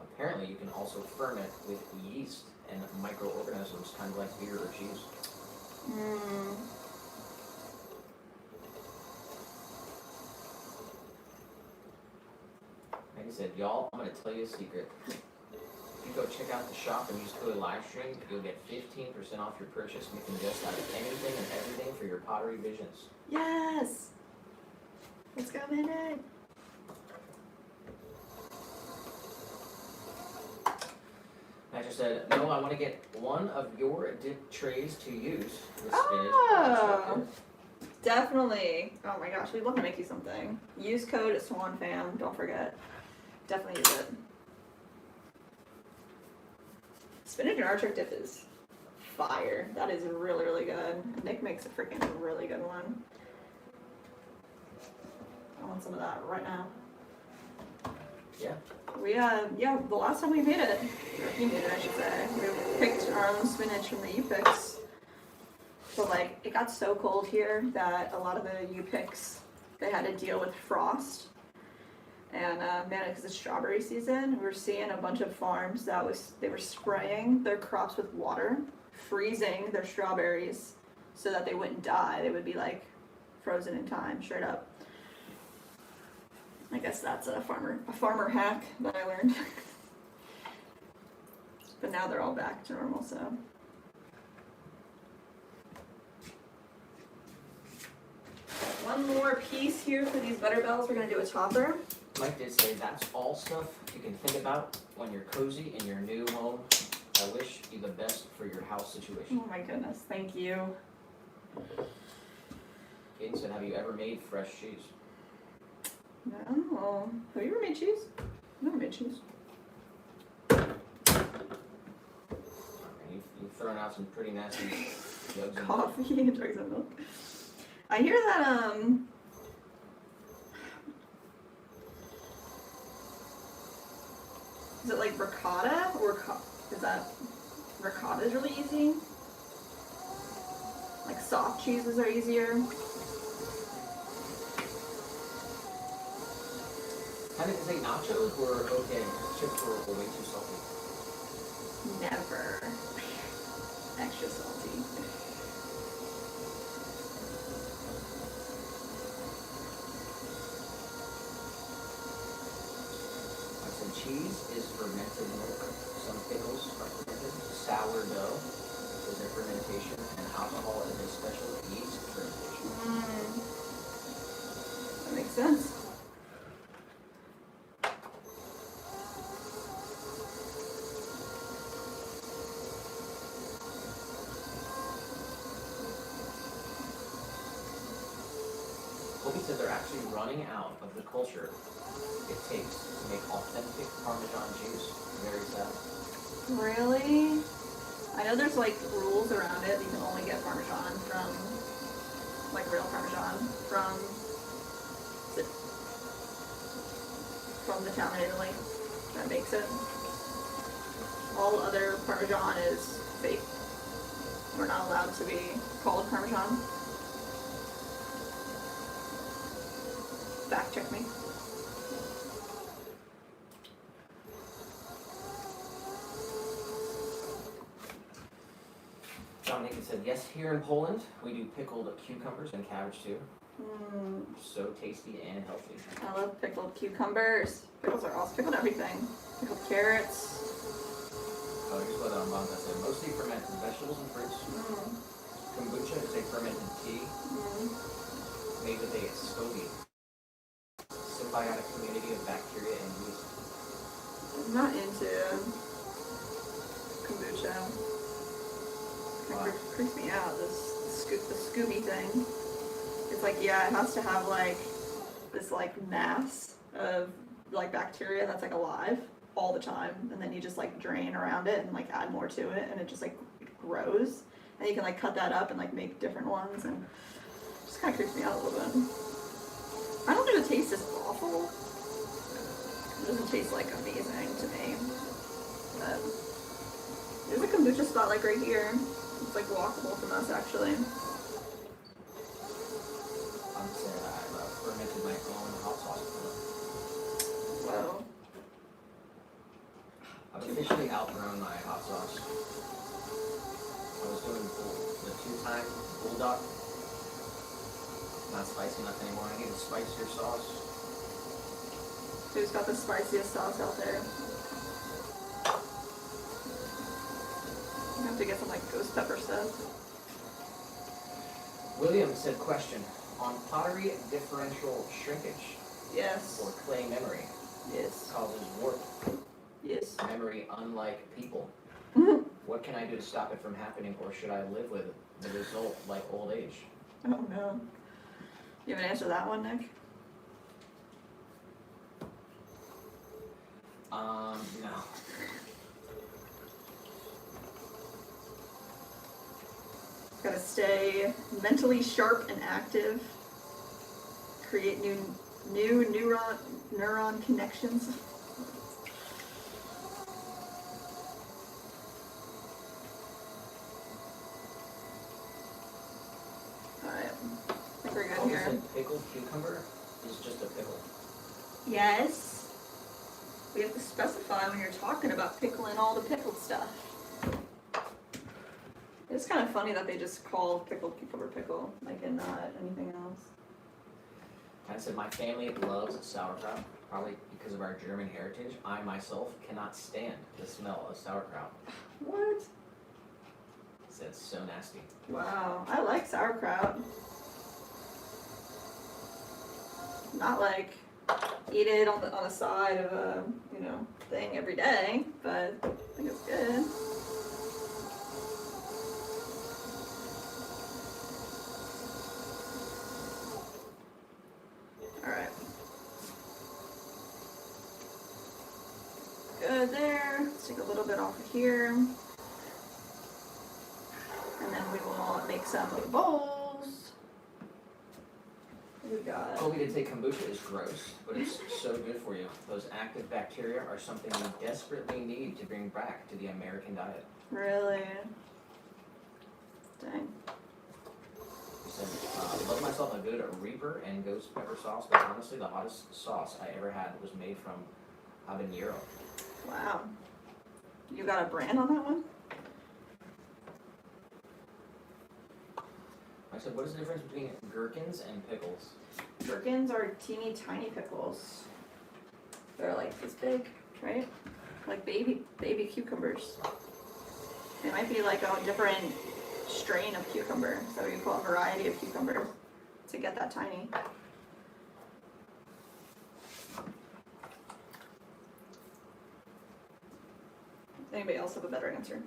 apparently you can also ferment with yeast and microorganisms, kind of like beer or cheese. Like I said, y'all, I'm going to tell you a secret. If you go check out the shop and use code livestream, you'll get 15% off your purchase. You can just have anything and everything for your pottery visions. Yes! Let's go, Minute! I just said, no, I want to get one of your dip trays to use with spinach. Oh! Definitely. Oh my gosh, we'd love to make you something. Use code SwanFam, don't forget. Definitely use it. Spinach and artichoke dip is fire. That is really, really good. Nick makes a freaking really good one. I want some of that right now. Yeah. Yeah, the last time we made it, or he made it, I should say, we picked our own spinach from the U-Picks. But like, it got so cold here that a lot of the U-Picks, they had to deal with frost. And man, because it's strawberry season, we're seeing a bunch of farms they were spraying their crops with water, freezing their strawberries so that they wouldn't die. They would be like frozen in time, straight up. I guess that's a farmer hack that I learned. But now they're all back to normal, so. One more piece here for these butter bells. We're gonna do a topper. Mike did say that's all stuff you can think about when you're cozy in your new home. I wish you the best for your house situation. Oh my goodness, thank you. Kaden said, have you ever made fresh cheese? No. Have you ever made cheese? I've never made cheese. You've thrown out some pretty nasty jugs. Coffee and jugs of milk. I hear that, is it like ricotta or is that ricotta is really easy? Like soft cheeses are easier. I think say nachos were okay. Chips were way too salty. Never. Extra salty. Like I said, cheese is fermented milk. Some pickles are fermented. Sourdough is a fermentation, and alcohol is a special yeast fermentation. That makes sense. said they're actually running out of the culture it takes to make authentic Parmesan juice. Very sad. Really? I know there's like rules around it. You can only get Parmesan from, like real Parmesan from the town in Italy that makes it. All other Parmesan is fake. We're not allowed to be called Parmesan. Fact check me. Dominique said, yes, here in Poland, we do pickled cucumbers and cabbage too. So tasty and healthy. I love pickled cucumbers. Pickles are awesome. Pickled everything. Pickled carrots. Oh, here's what Bonta said. Mostly fermented vegetables and fruits. Kombucha is a fermented tea made with a SCOBY, symbiotic community of bacteria and yeast. I'm not into kombucha. Wow. It creeps me out. The Scooby thing. It's like, yeah, it has to have like this like mass of like bacteria that's like alive all the time, and then you just like drain around it and like add more to it, and it just like grows, and you can like cut that up and like make different ones, and it just kind of creeps me out a little bit. I don't think the taste is awful. It doesn't taste like amazing to me. But there's a kombucha spot like right here. It's like walkable from us actually. I'm saying I've fermented my own hot sauce. Whoa. I've officially outgrown my hot sauce. I was doing the 2-time bulldog. Not spicy enough anymore. I need a spicier sauce. Who's got the spiciest sauce out there? You have to get some like ghost pepper stuff. William said, question, on pottery differential shrinkage Yes. or clay memory Yes. causes warp Yes. memory unlike people. What can I do to stop it from happening, or should I live with the result like old age? Oh no. You have an answer to that one, Nick? No. Gotta stay mentally sharp and active. Create new neuron connections. Alright. I think we're good here. Said pickled cucumber is just a pickle. Yes. We have to specify when you're talking about pickling all the pickled stuff. It's kind of funny that they just call pickled cucumber pickle, like, and not anything else. I said my family loves sauerkraut, probably because of our German heritage. I myself cannot stand the smell of sauerkraut. What? Said so nasty. Wow, I like sauerkraut. Not like eat it on the side of a thing every day, but I think it's good. All right, good there. Let's take a little bit off of here, and then we will make some bowls. We got. Oh, we did say kombucha is gross, but it's so good for you. Those active bacteria are something we desperately need to bring back to the American diet. Really? Dang. He said, love myself a good Reaper and ghost pepper sauce, but honestly, the hottest sauce I ever had was made from habanero. Wow. You got a brand on that one? I said, what is the difference between gherkins and pickles? Gherkins are teeny tiny pickles. They're like this big, right? Like baby cucumbers. They might be like a different strain of cucumber, so you call a variety of cucumbers to get that tiny. Anybody else have a better answer?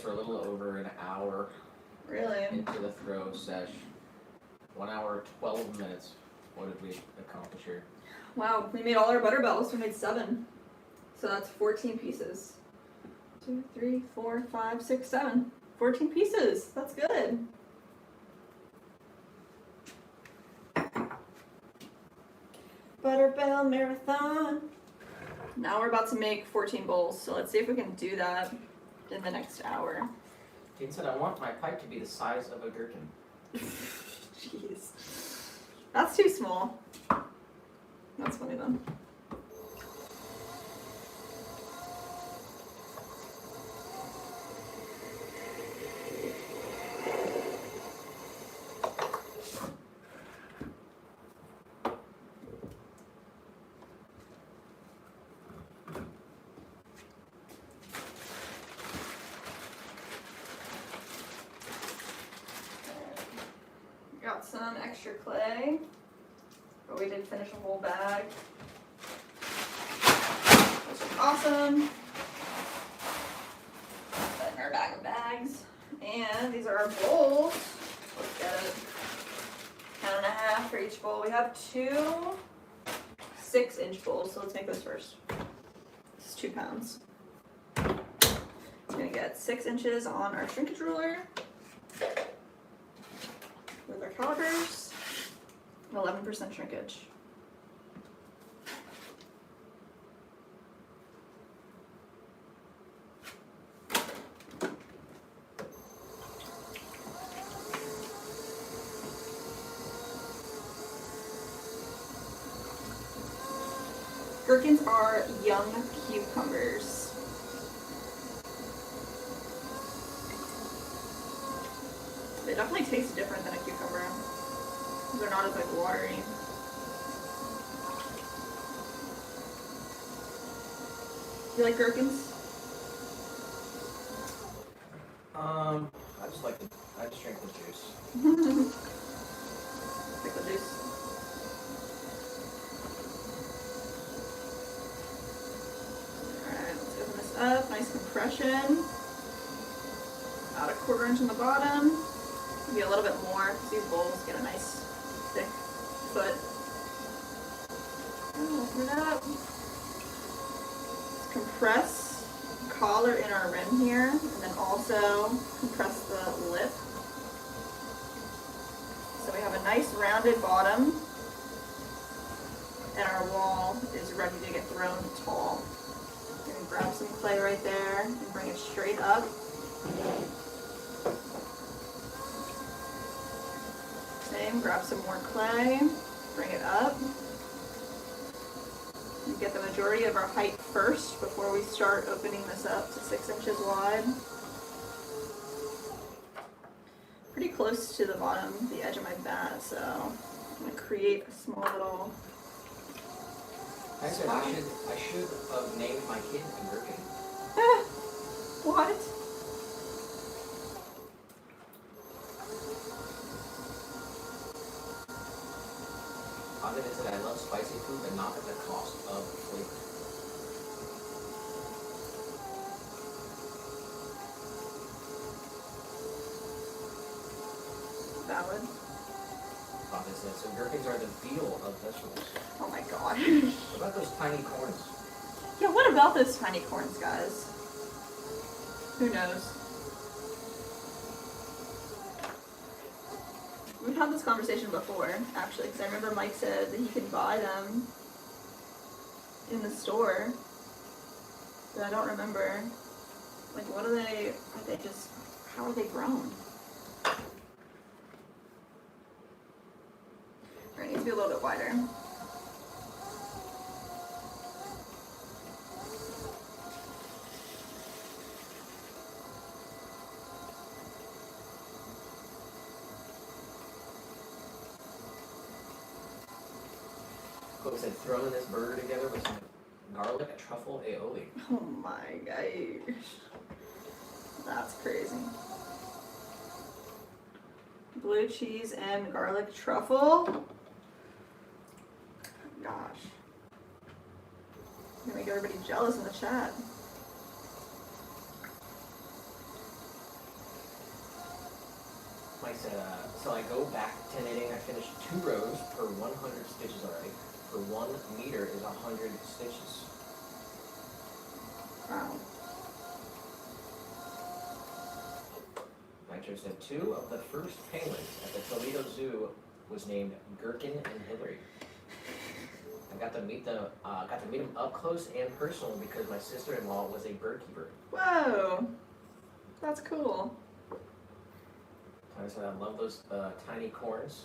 guess we're a little over an hour Really? into the throw sesh. 1 hour, 12 minutes. What did we accomplish here? Wow, we made all our butter bells. We made 7. So that's 14 pieces. 2, 3, 4, 5, 6, 7. 14 pieces. That's good. Butter bell marathon. Now we're about to make 14 bowls. So let's see if we can do that in the next hour. Dean said, I want my pipe to be the size of a gherkin. Jeez. That's too small. That's funny though. Got some extra clay, but we did finish a whole bag, which is awesome. Put in our bag of bags, and these are our bowls. Let's get it. 10.5 for each bowl. We have 2 6-inch bowls, so let's make those first. This is 2 pounds. It's gonna get 6 inches on our shrinkage ruler. With our calipers, 11% shrinkage. Gherkins are young cucumbers. They definitely taste different than a cucumber. They're not as like watery. You like gherkins? I just drink the juice. Like the juice. Alright, let's open this up. Nice compression. About 1/4 inch on the bottom. Maybe a little bit more because these bowls get a nice thick foot. Open it up. Let's compress the collar in our rim here, and then also compress the lip. So we have a nice rounded bottom, and our wall is ready to get thrown tall. We're gonna grab some clay right there and bring it straight up. Same, grab some more clay, bring it up. And get the majority of our height first before we start opening this up to 6 inches wide. Pretty close to the bottom, the edge of my bat, so I'm gonna create a small little I said I should have named my kid a gherkin. What? Positive said I love spicy food, but not at the cost of flavor. Valid. Positive said, so gherkins are the veal of vegetables. Oh my god. What about those tiny corns? Yeah, what about those tiny corns, guys? Who knows? We've had this conversation before, actually, because I remember Mike said that he could buy them in the store, but I don't remember. Like, what are they just, how are they grown? It needs to be a little bit wider. Cook said, throwing this burger together with some garlic, truffle, aioli. Oh my gosh. That's crazy. Blue cheese and garlic truffle. Gosh. I'm gonna make everybody jealous in the chat. Like I said, so I go back 10 knitting. I finished 2 rows per 100 stitches already. For 1 meter is 100 stitches. Wow. Nitro said 2 of the first penguins at the Toledo Zoo was named Gherkin and Hillary. I got to meet them up close and personal because my sister-in-law was a bird keeper. Whoa, that's cool. I said I love those tiny corns.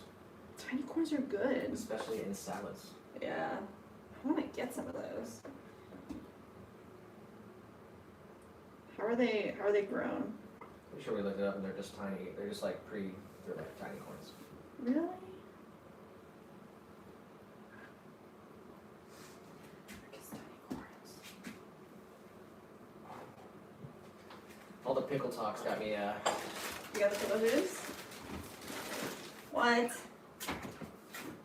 Tiny corns are good. Especially in salads. Yeah, I want to get some of those. How are they grown? I'm sure we looked it up and they're just tiny. They're just like they're like tiny corns. Really? All the pickle talks got me. You got the pickle juice? What?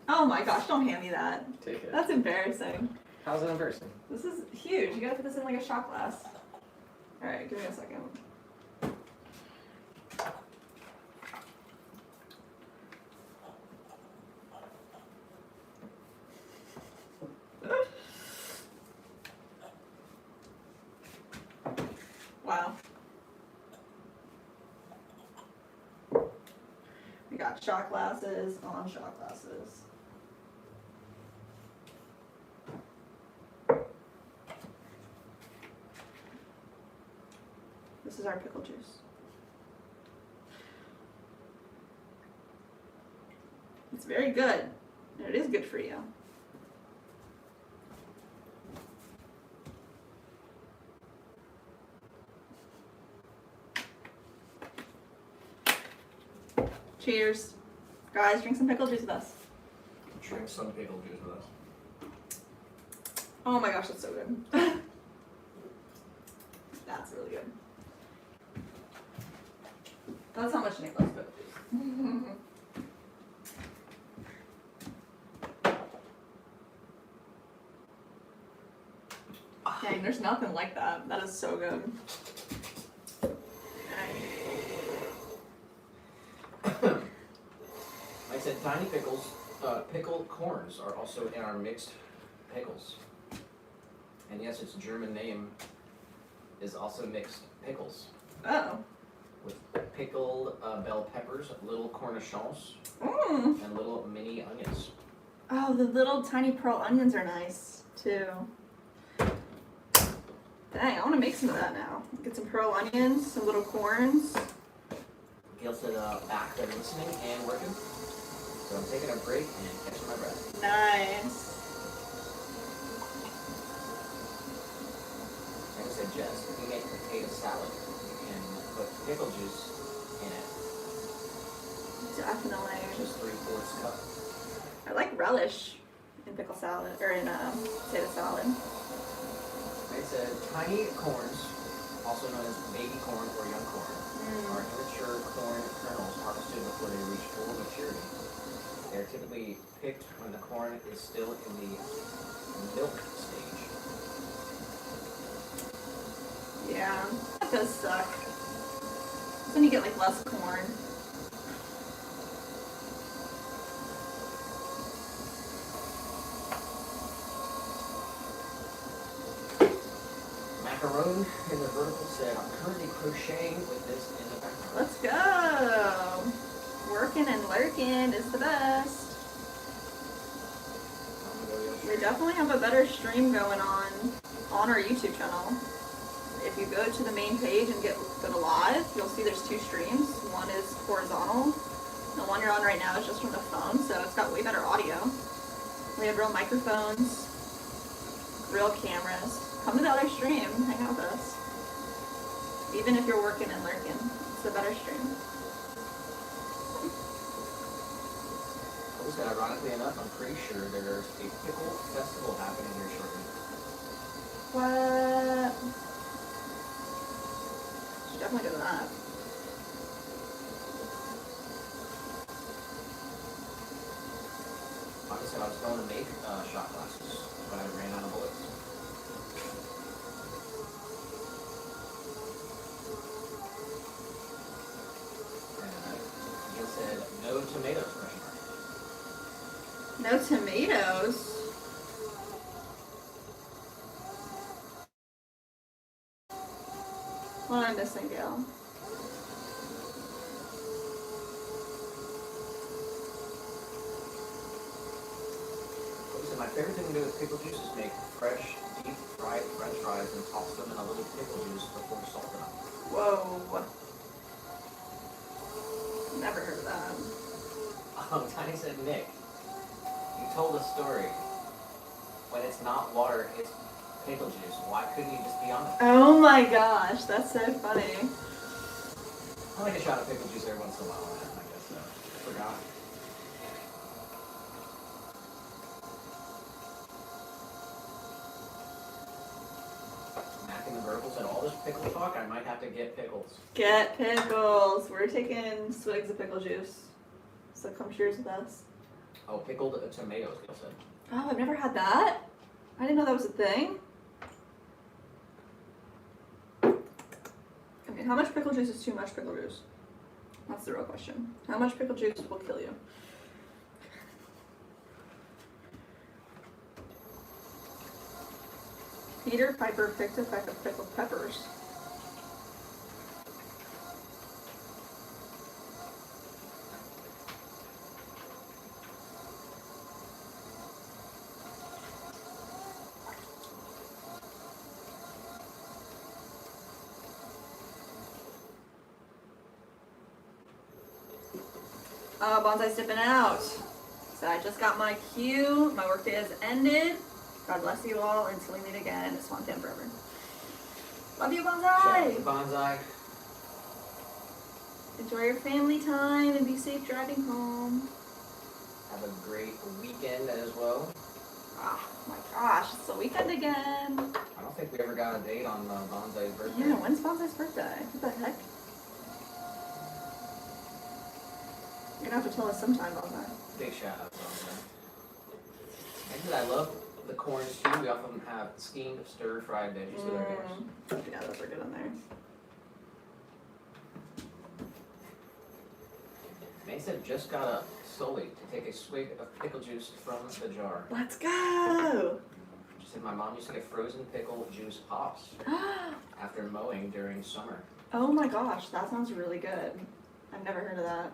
Oh my gosh, don't hand me that. Take it. That's embarrassing. How's it embarrassing? This is huge. You gotta put this in like a shot glass. Alright, give me a second. Wow. We got shot glasses on shot glasses. This is our pickle juice. It's very good, and it is good for you. Cheers. Guys, drink some pickle juice with us. Drink some pickle juice with us. Oh my gosh, that's so good. That's really good. That's how much Nick loves pickle juice. Dang, there's nothing like that. That is so good. Like I said, tiny pickles, pickled corns are also in our mixed pickles. And yes, its German name is also mixed pickles. Oh. With pickled bell peppers, little cornichons, Mm. and little mini onions. Oh, the little tiny pearl onions are nice too. Dang, I want to make some of that now. Get some pearl onions, some little corns. Gail said back there listening and working. So I'm taking a break and catching my breath. Nice. Like I said, Jess, if you make potato salad, you can put pickle juice in it. Definitely. Just 3/4 cup. I like relish in pickle salad, or in potato salad. Like I said, tiny corns, also known as baby corn or young corn, are immature corn kernels harvested before they reach full maturity. They are typically picked when the corn is still in the milk stage. Yeah, that does suck. Then you get like less corn. Macaron in the vertical said, I'm currently crocheting with this in the background. Let's go. Working and lurking is the best. We definitely have a better stream going on our YouTube channel. If you go to the main page and go to live, you'll see there's 2 streams. One is horizontal. The one you're on right now is just from the phone, so it's got way better audio. We have real microphones, real cameras. Come to the other stream, hang out with us. Even if you're working and lurking, it's a better stream. Also, ironically enough, I'm pretty sure there's a pickle festival happening here shortly. What? Should definitely do that. Obviously, I was going to make shot glasses, but I ran out of bullets. And Gail said No tomatoes, question mark. No tomatoes? What am I missing, Gail? So my favorite thing to do with pickle juice is make fresh, deep fried French fries and toss them in a little pickle juice before salting them. Whoa. Never heard of that. Oh, Tiny said, Nick, you told a story. When it's not water, it's pickle juice. Why couldn't you just be honest? Oh my gosh, that's so funny. I like a shot of pickle juice every once in a while, man. I guess so. Forgot. Mac and the Vertical said, all this pickle talk, I might have to get pickles. Get pickles. We're taking swigs of pickle juice. So come cheers with us. Oh, pickled tomatoes, Gil said. Oh, I've never had that. I didn't know that was a thing. I mean, how much pickle juice is too much pickle juice? That's the real question. How much pickle juice will kill you? Peter Piper picked a peck of pickled peppers. Oh, Bonsai's dipping out. So I just got my cue. My workday has ended. God bless you all until we meet again. It's Swan Camp forever. Love you, Shout out Bonsai. to Bonsai. Enjoy your family time and be safe driving home. Have a great weekend as well. Oh my gosh, it's the weekend again. I don't think we ever got a date on Bonsai's birthday. Yeah, when's Bonsai's birthday? What the heck? You're gonna have to tell us sometime, Bonsai. Big shout out to Bonsai. And I love the corns too. We often have steamed stir-fried veggies with our dinners. Yeah, those are good on there. May said just got up solely to take a swig of pickle juice from the jar. Let's go! She said my mom used to get frozen pickle juice pops after mowing during summer. Oh my gosh, that sounds really good. I've never heard of that.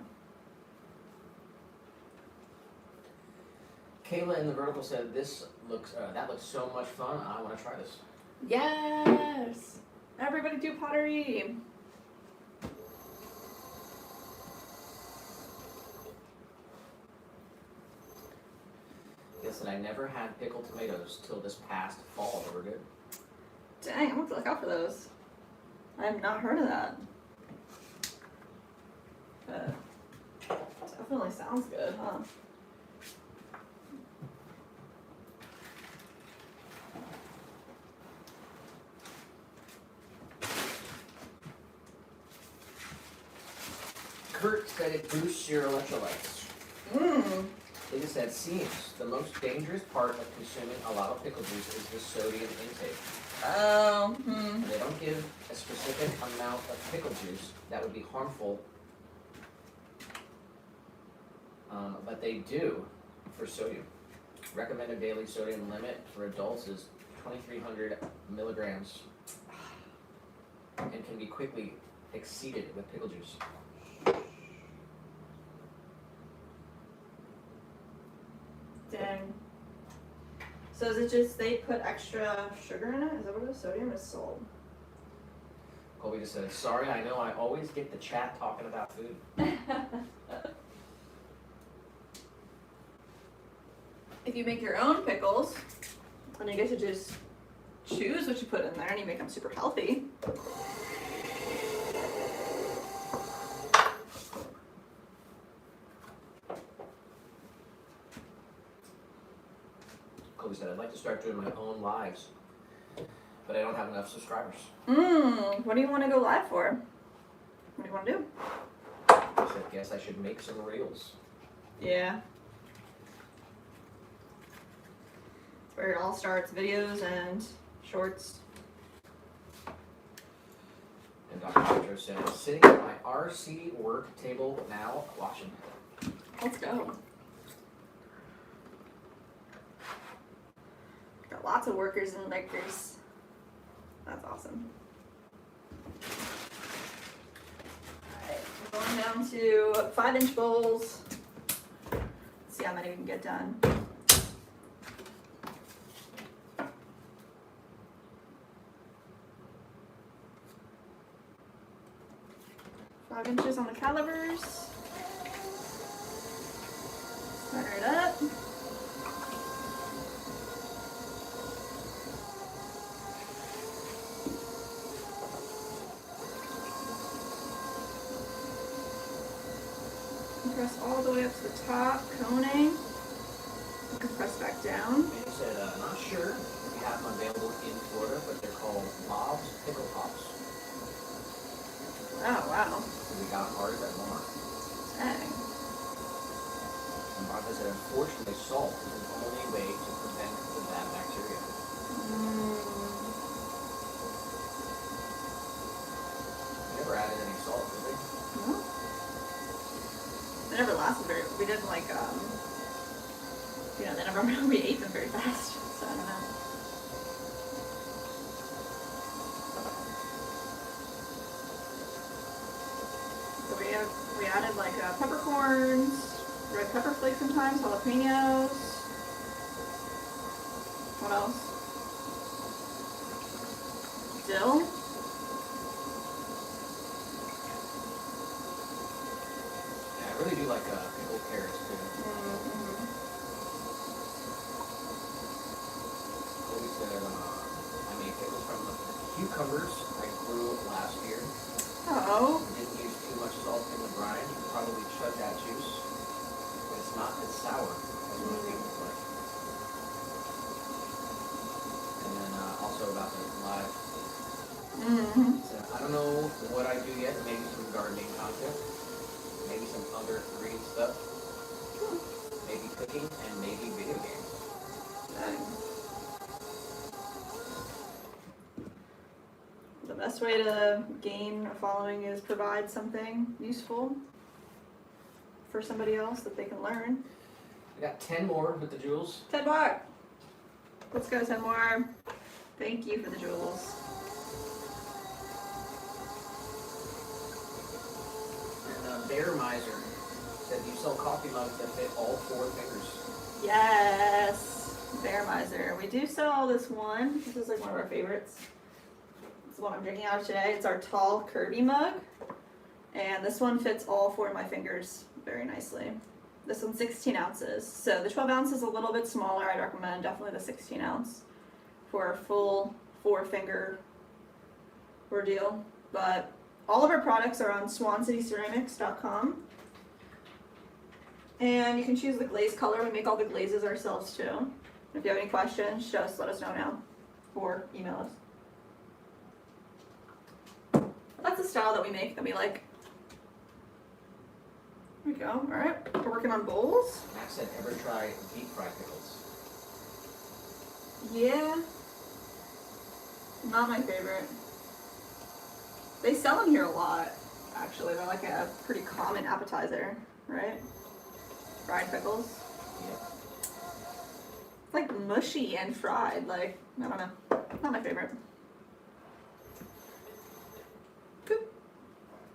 Kayla in the Vertical said this looks that looks so much fun. I want to try this. Yes! Everybody do pottery! Yes, and I never had pickled tomatoes till this past fall. They were good. Dang, I'm gonna have to look out for those. I have not heard of that. But definitely sounds good, huh? Kurt said it boosts your electrolytes. They just said seems the most dangerous part of consuming a lot of pickle juice is the sodium intake. Oh, They don't give a specific amount of pickle juice that would be harmful, but they do for sodium. Recommended daily sodium limit for adults is 2,300 milligrams and can be quickly exceeded with pickle juice. dang. So is it just they put extra sugar in it? Is that what it is? Sodium is salt. Colby just said, sorry, I know I always get the chat talking about food. If you make your own pickles, then you get to just choose what you put in there and you make them super healthy. Colby said, I'd like to start doing my own lives, but I don't have enough subscribers. What do you want to go live for? What do you want to do? I said, guess I should make some reels. Yeah. That's where it all starts, videos and shorts. And Dr. Petro said, sitting at my RC work table now, watching. Let's go. Got lots of workers and makers. That's awesome. Alright, we're going down to 5-inch bowls. Let's see how many we can get done. Five inches on the calipers. Center it up. Press all the way up to the top, coning. You can press back down. And he said, not sure if you have them available in Florida, but they're called Bob's Pickle Pops. Oh, wow. So we got ours at Walmart. Dang. And Martha said, unfortunately, salt is the only way to prevent the bad bacteria. We never added any salt, did we? No. They never lasted very, we didn't like, they never, we ate them very fast, so I don't know. So we added like peppercorns, red pepper flakes sometimes, jalapenos. What else? Dill. Yeah, I really do like pickled carrots too. Chloe said, I made pickles from the cucumbers I grew last year. Oh. Didn't use too much salt in the brine. You could probably chug that juice, but it's not as sour as most people like. And then also about the live. So I don't know what I do yet. Maybe some gardening content, maybe some other green stuff, maybe cooking, and maybe video games. The best way to gain a following is provide something useful for somebody else that they can learn. We got 10 more with the jewels. 10 more! Let's go, 10 more. Thank you for the jewels. And Bear Miser said you sell coffee mugs that fit all 4 fingers. Yes! Bear Miser. We do sell this one. This is like one of our favorites. This is what I'm drinking out of today. It's our tall, curvy mug. And this one fits all 4 of my fingers very nicely. This one's 16 ounces. So the 12 ounce is a little bit smaller. I'd recommend definitely the 16 ounce for a full 4-finger ordeal. But all of our products are on swancityceramics.com. And you can choose the glaze color. We make all the glazes ourselves too. If you have any questions, just let us know now or email us. That's the style that we make that we like. There we go. All right, we're working on bowls. Max said, ever try deep fried pickles? Yeah, not my favorite. They sell them here a lot, actually. They're like a pretty common appetizer, right? Fried pickles. Yep. It's like mushy and fried. Like, I don't know. Not my favorite. Boop.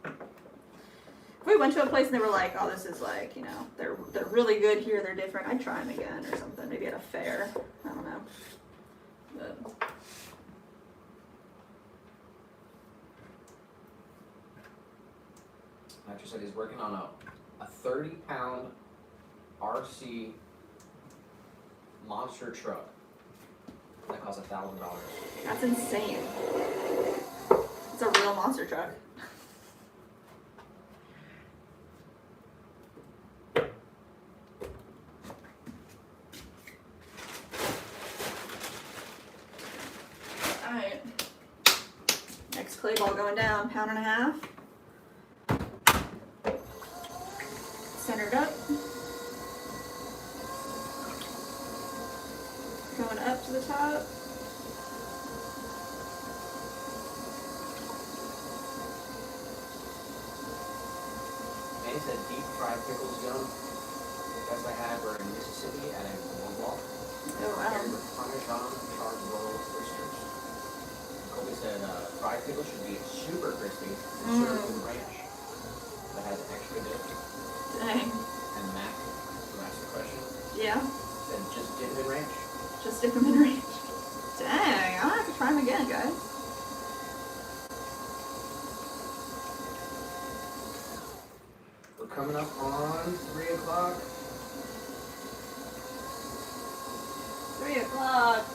If we went to a place and they were like, oh, this is like, you know, they're really good here, they're different, I'd try them again or something. Maybe at a fair. I don't know. But Matcher said he's working on a 30-pound RC monster truck that costs $1,000. that's insane. It's a real monster truck. Alright. Next clay ball going down, 1.5 pounds. Centered up. Going up to the top. Manny said deep fried pickles, yum. bagel should be super crispy, served with ranch that has extra dip. Dang. And Mac, who asked the question, Yeah. said just dip it in ranch. Just dip them in range. Dang, I'll have to try them again, guys. We're coming up on 3 o'clock. 3 o'clock.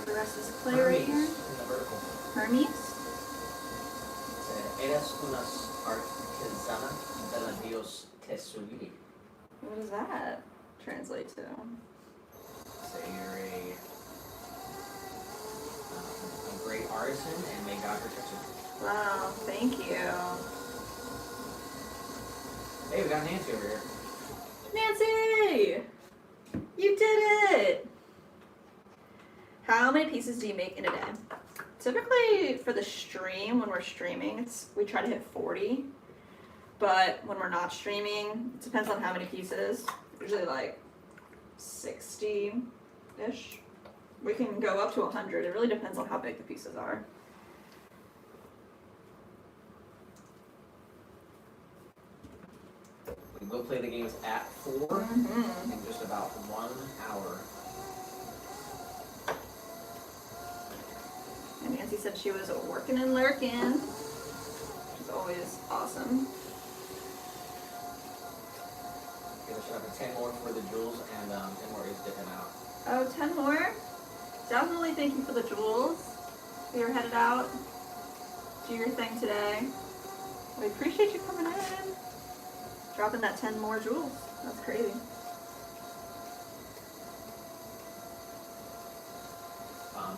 The rest is clay right here. In the vertical. Hermes. Eres unas artesana de la Dios Tesuri. What does that translate to? So you're a great artisan, and may God protect you. Wow, thank you. Hey, we got Nancy over here. Nancy! You did it! How many pieces do you make in a day? Typically for the stream, when we're streaming, we try to hit 40. But when we're not streaming, it depends on how many pieces. Usually like 60-ish. We can go up to 100. It really depends on how big the pieces are. We will play the games at 4 in just about 1 hour. And Nancy said she was working and lurking, which is always awesome. Give us up 10 more for the jewels, and 10 more is dipping out. Oh, 10 more? Definitely thank you for the jewels. You're headed out. Do your thing today. We appreciate you coming in. Dropping that 10 more jewels. That's crazy.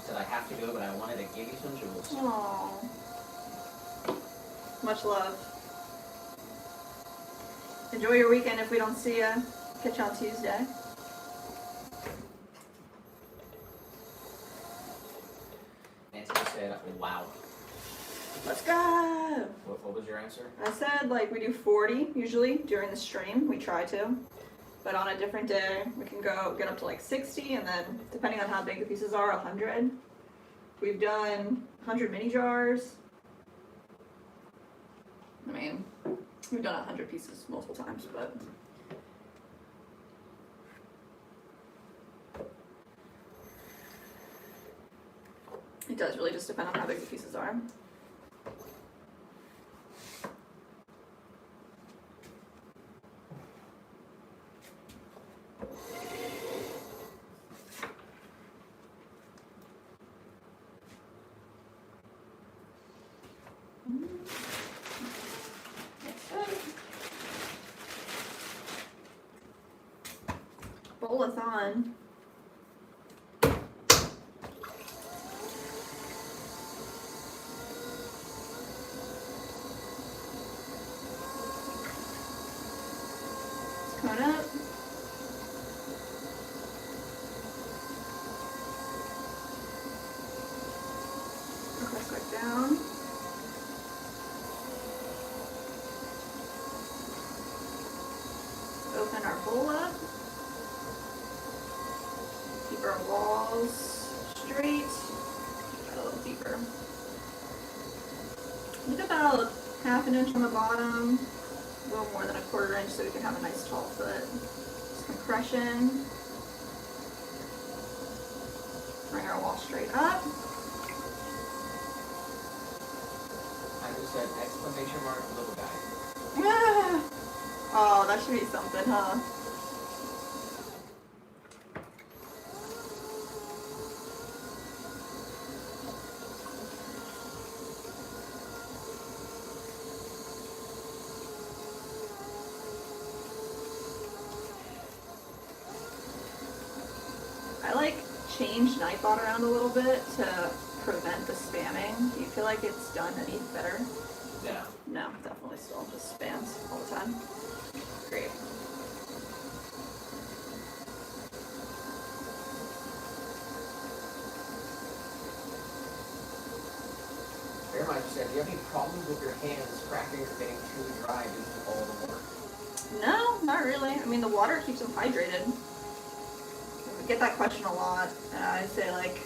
Said I have to go, but I wanted to give you some jewels. Aww. Much love. Enjoy your weekend if we don't see you. Catch you on Tuesday. Nancy said, wow. Let's go! What was your answer? I said like we do 40 usually during the stream. We try to. But on a different day, we can go get up to like 60, and then depending on how big the pieces are, 100. We've done 100 mini jars. I mean, we've done 100 pieces multiple times, but it does really just depend on how big the pieces are. Bowl-a-thon. It's coming up. Press back down. Open our bowl up. Keep our walls straight. A little deeper. Leave about ½ inch on the bottom, a little more than ¼ inch so we can have a nice tall foot. Just compression. Bring our wall straight up. I just said exclamation mark little guy. Ah! Oh, that should be something, huh? I like change Nightbot around a little bit to prevent the spamming. Do you feel like it's done any better? Yeah. No, definitely still just spams all the time. Great. Mark said, do you have any problems with your hands cracking or getting too dry due to all the work? No, not really. I mean, the water keeps them hydrated. I get that question a lot, and I say like,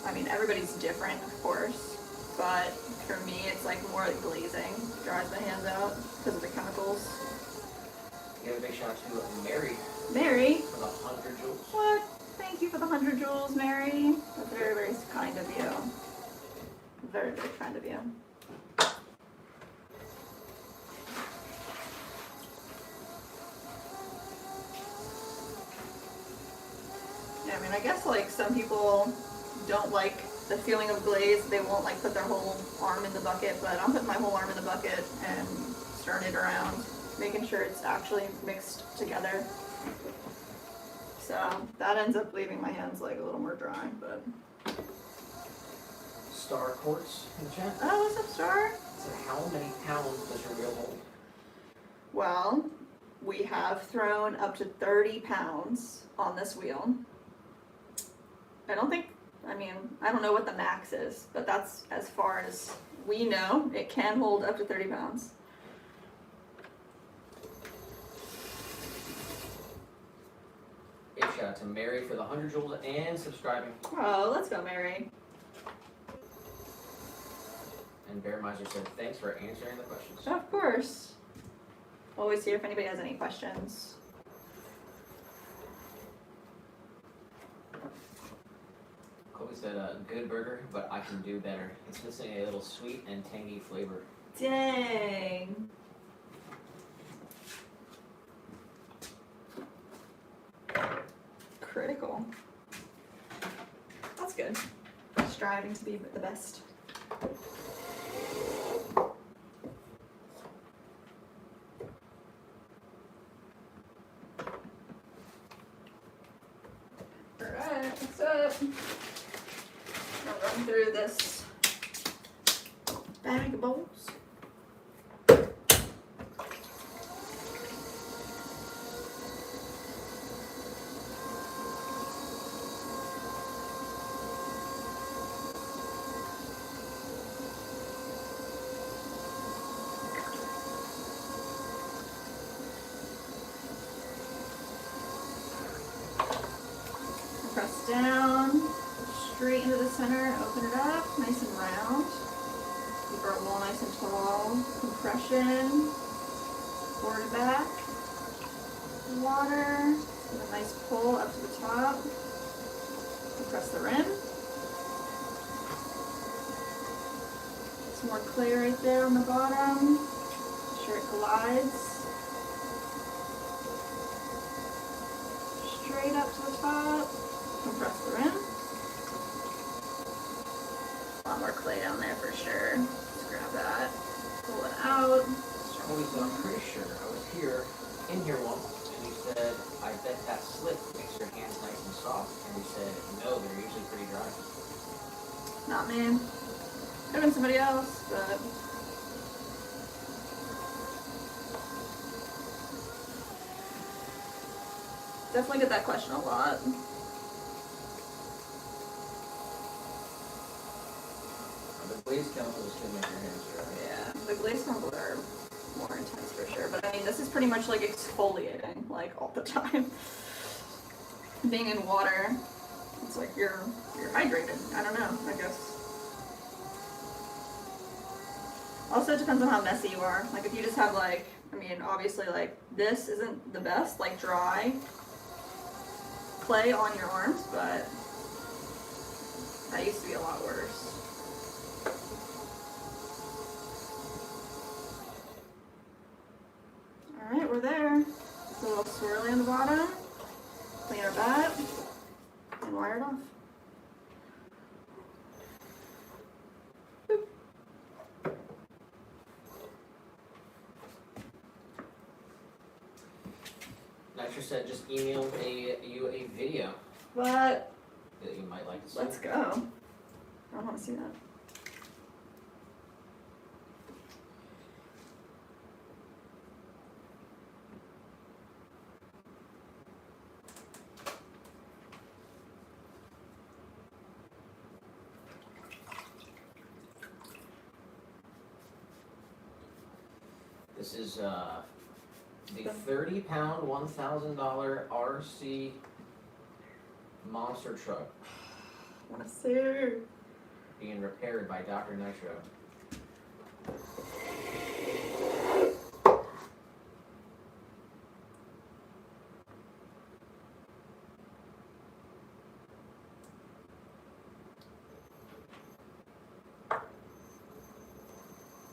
I mean, everybody's different, of course, but for me, it's like more like glazing. Dries my hands out because of the chemicals. Give a big shout out to Mary Mary, for the 100 jewels. what? Thank you for the 100 jewels, Mary. That's very, very kind of you. Very, very kind of you. Yeah, I mean, I guess like some people don't like the feeling of glaze. They won't like put their whole arm in the bucket, but I'm putting my whole arm in the bucket and stirring it around, making sure it's actually mixed together. So that ends up leaving my hands like a little more dry, but. Star Quartz in the chat. Oh, what's up, Star? So how many pounds does your wheel hold? Well, we have thrown up to 30 pounds on this wheel. I don't know what the max is, but that's as far as we know. It can hold up to 30 pounds. Big shout out to Mary for the 100 jewels and subscribing. Oh, let's go, Mary. And Bear Miser said, thanks for answering the questions. Of course. Always here if anybody has any questions. Kobe said, good burger, but I can do better. It's missing a little sweet and tangy flavor. Dang. Critical. That's good. Striving to be the best. Alright, what's up? I'll run through this bag of bowls. Press down, straight into the center, open it up, nice and round. Keep our wall nice and tall. Compression, forward back. Water, with a nice pull up to the top. Compress the rim. Some more clay right there on the bottom. Make sure it glides. Straight up to the top. Compress the rim. A lot more clay down there for sure. Just grab that, pull it out. Kobe said, I'm pretty sure I was in here once, and you said, I bet that slip makes your hands nice and soft. And you said, no, they're usually pretty dry. Not me. Could have been somebody else, but. Definitely get that question a lot. The glaze chemicals can make your hands dry. Yeah, the glaze chemicals are more intense for sure, but I mean, this is pretty much like exfoliating, like all the time. Being in water, it's like you're hydrated. I don't know, I guess. Also, it depends on how messy you are. Like if you just have like, I mean, obviously like this isn't the best, like dry clay on your arms, but that used to be a lot worse. Alright, we're there. It's a little swirly on the bottom. Clean our bat and wire it off. Boop. Nitro said, just email you a video What? that you might like to see. Let's go. I want to see that. This is the 30-pound, $1,000 RC monster truck Wanna see? being repaired by Dr. Nitro.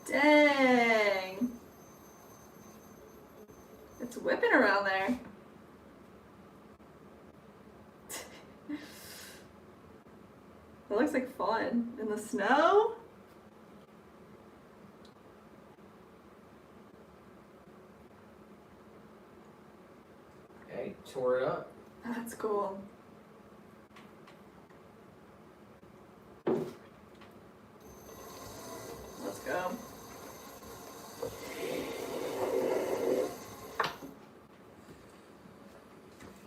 Dang. It's whipping around there. It looks like fun. In the snow? Okay, tore it up. That's cool. Let's go.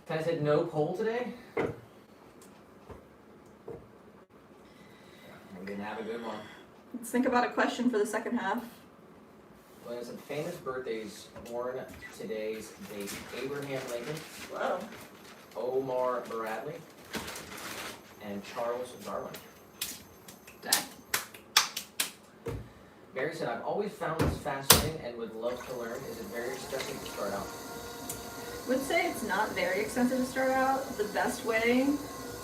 Can I said no poll today? We didn't have a good one. Let's think about a question for the second half. Well, some famous birthdays born today's date: Abraham Lincoln, Whoa. Omar Bradley, and Charles Darwin. Dang. Mary said, I've always found this fascinating and would love to learn. Is it very expensive to start out? Would say it's not very expensive to start out. The best way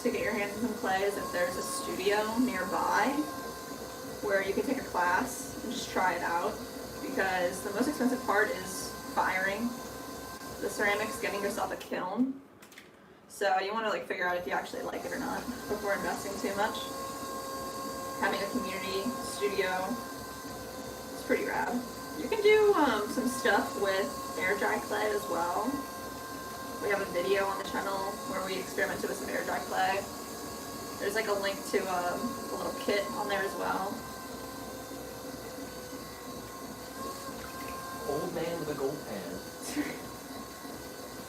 to get your hands on some clay is if there's a studio nearby where you can take a class and just try it out, because the most expensive part is firing the ceramics, getting yourself a kiln. So you want to like figure out if you actually like it or not before investing too much. Having a community studio, it's pretty rad. You can do some stuff with air dry clay as well. We have a video on the channel where we experimented with some air dry clay. There's like a link to a little kit on there as well. Old man with a gold pan.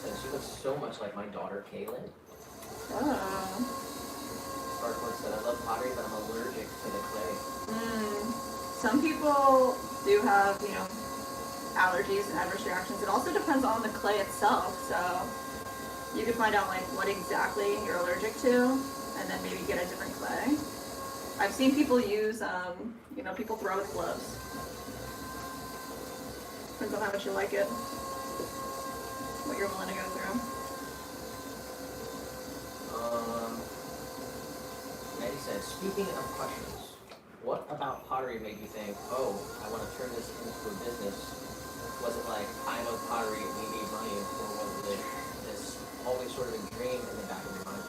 Says she looks so much like my daughter, Kaylin. Oh. Sparkler said, I love pottery, but I'm allergic to the clay. Some people do have, allergies and adverse reactions. It also depends on the clay itself. So you can find out like what exactly you're allergic to, and then maybe get a different clay. I've seen people use, people throw with gloves. Depends on how much you like it, what you're willing to go through. Maddie said, speaking of questions, what about pottery made you think, oh, I want to turn this into a business? Was it like, I know pottery, we need money, or was it this always sort of a dream in the back of your mind?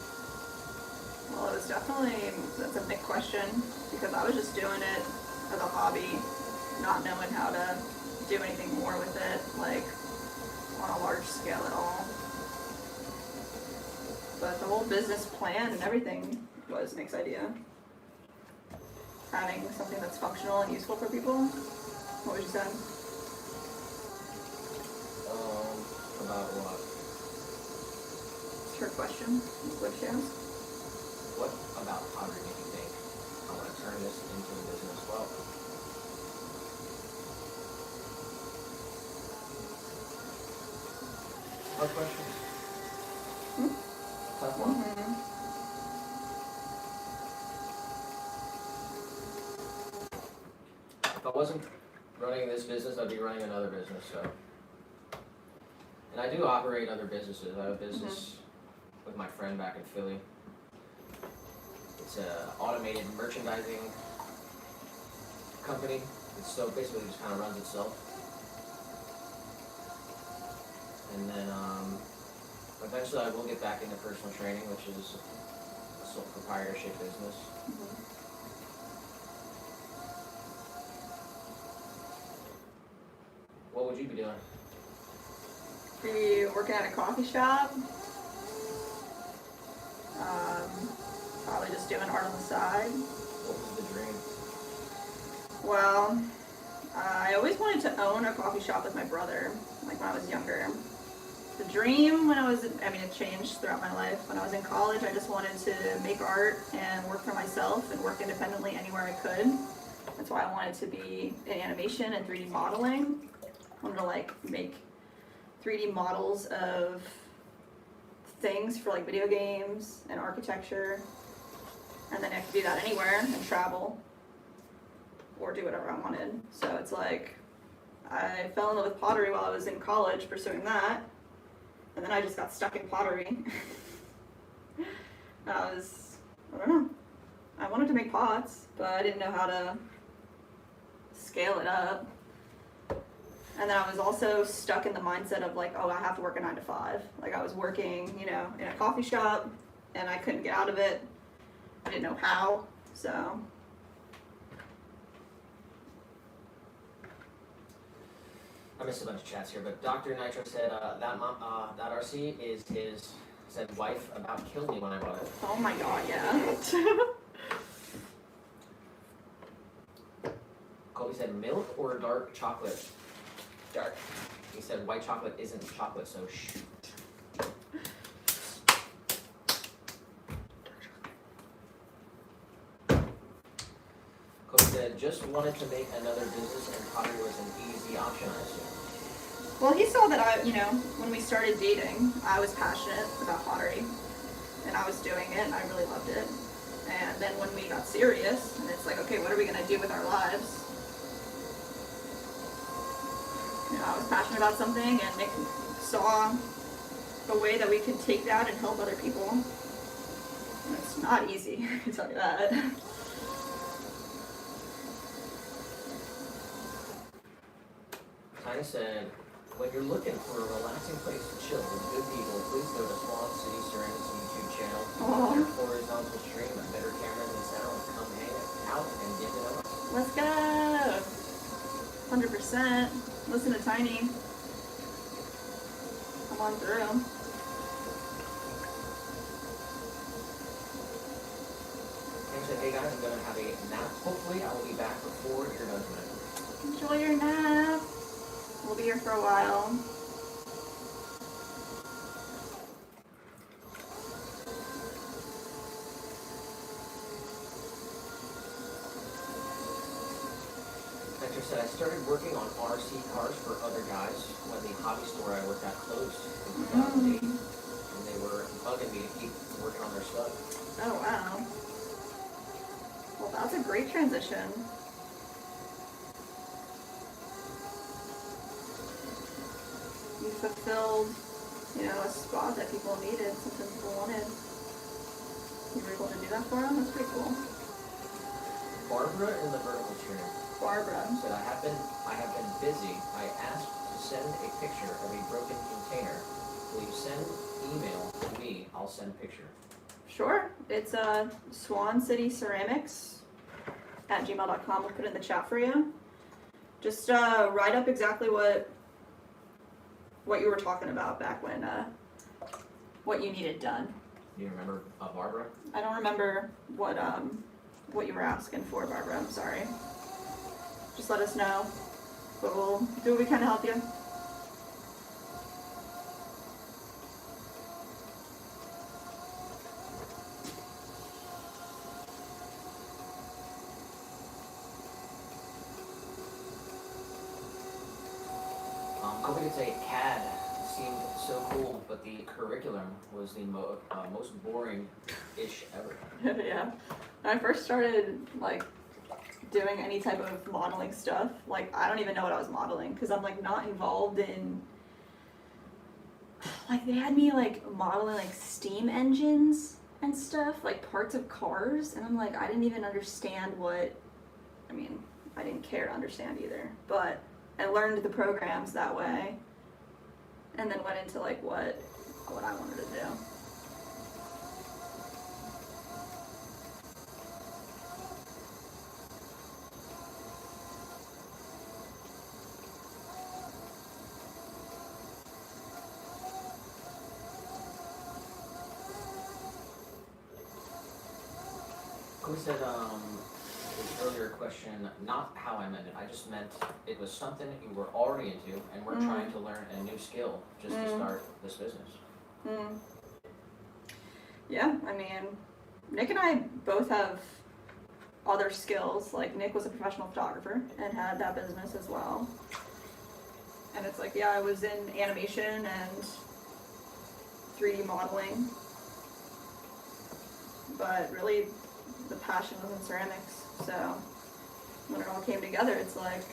Well, it was definitely, that's a big question, because I was just doing it as a hobby, not knowing how to do anything more with it, like on a large scale at all. But the whole business plan and everything was Nick's idea. Having something that's functional and useful for people. What would you say? About what? It's her question. What she asked. What about pottery made you think, I want to turn this into a business? Well, hard question. Tough one. If I wasn't running this business, I'd be running another business, so. And I do operate other businesses. I have a business with my friend back in Philly. It's an automated merchandising company. So basically just kind of runs itself. And then eventually I will get back into personal training, which is a sole proprietorship business. What would you be doing? Be working at a coffee shop. Probably just doing art on the side. What was the dream? Well, I always wanted to own a coffee shop with my brother, like when I was younger. The dream it changed throughout my life. When I was in college, I just wanted to make art and work for myself and work independently anywhere I could. That's why I wanted to be in animation and 3D modeling. wanted to like make 3D models of things for like video games and architecture, and then I could do that anywhere and travel or do whatever I wanted. So it's like I fell in love with pottery while I was in college pursuing that, and then I just got stuck in pottery. I don't know, I wanted to make pots, but I didn't know how to scale it up. And then I was also stuck in the mindset of like, oh, I have to work a 9 to 5. Like I was working, you know, in a coffee shop and I couldn't get out of it. I didn't know how, so. I missed a bunch of chats here, but Dr. Nitro said that RC is his said wife about killed me when I bought it. Oh my god, yeah. Colby said milk or dark chocolate. Dark. He said white chocolate isn't chocolate, so shoot. Colby said just wanted to make another business and pottery was an easy option, I assume. Well, he saw that when we started dating, I was passionate about pottery, and I was doing it, and I really loved it. And then when we got serious, and it's like, okay, what are we gonna do with our lives? You know, I was passionate about something, and Nick saw a way that we could take that and help other people. And it's not easy, I can tell you that. Tiny said, when you're looking for a relaxing place to chill with good people, please go to Swan City Ceramics YouTube channel. Your horizontal stream, a better camera than sound. Come hang out and get to know us. Let's go! 100%. Listen to Tiny. Come on through. And said, hey guys, I'm going to have a nap. Hopefully I will be back before you're done tonight. Enjoy your nap. We'll be here for a while. Hector said, I started working on RC cars for other guys when the hobby store I worked at closed in 2008. And they were bugging me to keep working on their stuff. Oh, wow. Well, that's a great transition. You fulfilled, you know, a spot that people needed, something people wanted. You were able to do that for them? That's pretty cool. Barbara in the vertical stream Barbara. said, I have been busy. I asked to send a picture of a broken container. Will you send email to me? I'll send a picture. Sure. It's Swan City Ceramics at gmail.com. We'll put it in the chat for you. Just write up exactly what you were talking about back when, what you needed done. Do you remember Barbara? I don't remember what you were asking for, Barbara. I'm sorry. Just let us know. But we'll do what we can to help you. Kobe could say CAD seemed so cool, but the curriculum was the most boring-ish ever. Yeah. When I first started, like, doing any type of modeling stuff, like, I don't even know what I was modeling, because I'm, like, not involved in, like, they had me, like, modeling, like, steam engines and stuff, like, parts of cars, and I'm like, I didn't even understand I didn't care to understand either, but I learned the programs that way, and then went into, like, what I wanted to do. Who said, his earlier question, not how I meant it, I just meant it was something you were already into and we're trying to learn a new skill just to start this business. Yeah, I mean, Nick and I both have other skills. Like, Nick was a professional photographer and had that business as well. And it's like, yeah, I was in animation and 3D modeling, but really the passion was in ceramics. So when it all came together, it's like,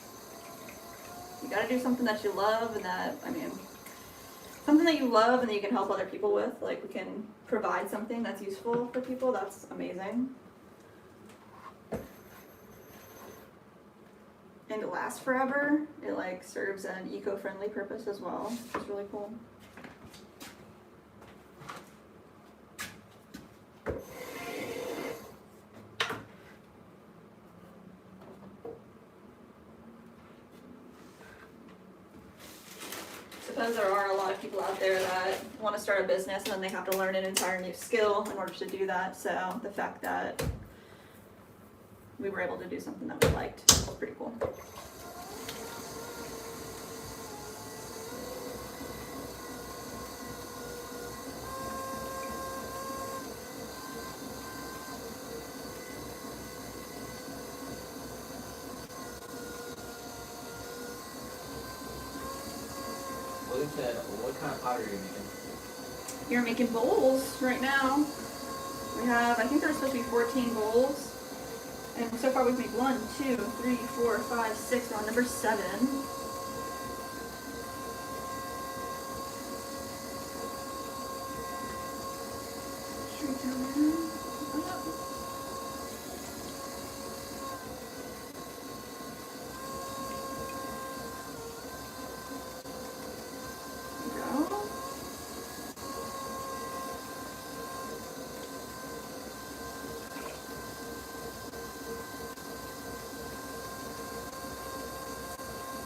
you gotta do something that you love, and that, I mean, something that you love and that you can help other people with. Like, we can provide something that's useful for people. That's amazing. And it lasts forever. It like serves an eco-friendly purpose as well. It's really cool. Suppose there are a lot of people out there that want to start a business and then they have to learn an entire new skill in order to do that. So the fact that we were able to do something that we liked is pretty cool. William said, what kind of pottery are you making? You're making bowls right now. We have, I think there's supposed to be 14 bowls. And so far we've made 1, 2, 3, 4, 5, 6. We're on number 7. Straight down there. Up. There we go.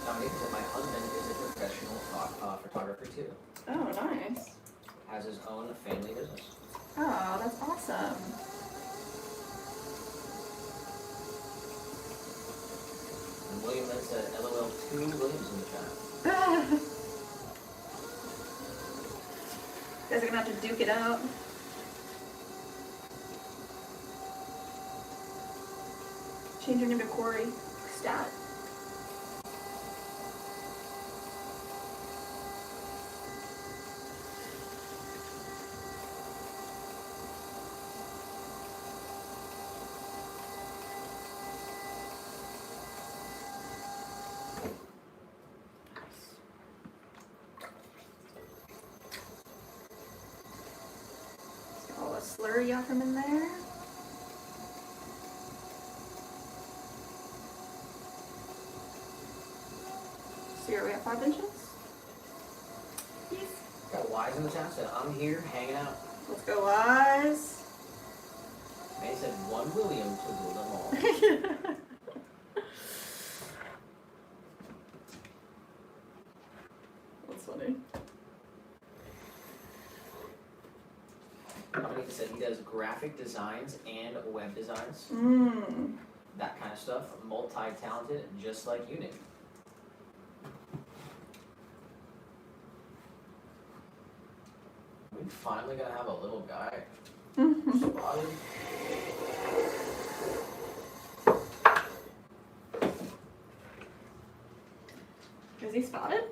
Dominique said, my husband is a professional photographer too. Oh, nice. Has his own family business. Oh, that's awesome. And William then said, LOL 2 Williams in the chat. You guys are gonna have to duke it out. Change your name to Corey. Stat. All the slurry off from in there. So here we have 5 inches. Yes. Got Wise in the chat said, I'm here hanging out. Let's go, Wise. May said, 1 William to rule them all. That's funny. Dominique said he does graphic designs and web designs. That kind of stuff. Multi-talented, just like you, Nick. We finally gonna have a little guy spotted. Is he spotted?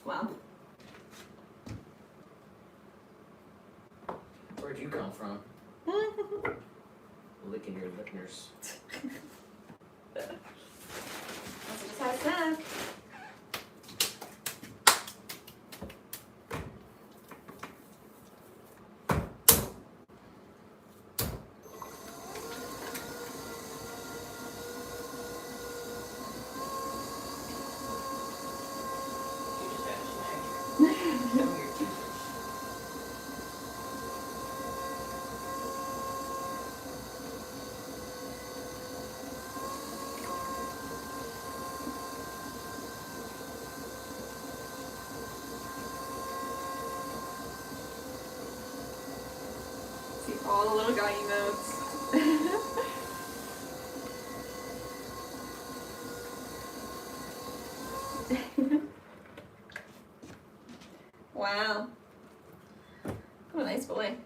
Wow. Where'd you come from? Licking your lickners. That's just how it's done. You just had a snack. Show me your teeth. See all the little guy emotes. Wow. What a nice boy.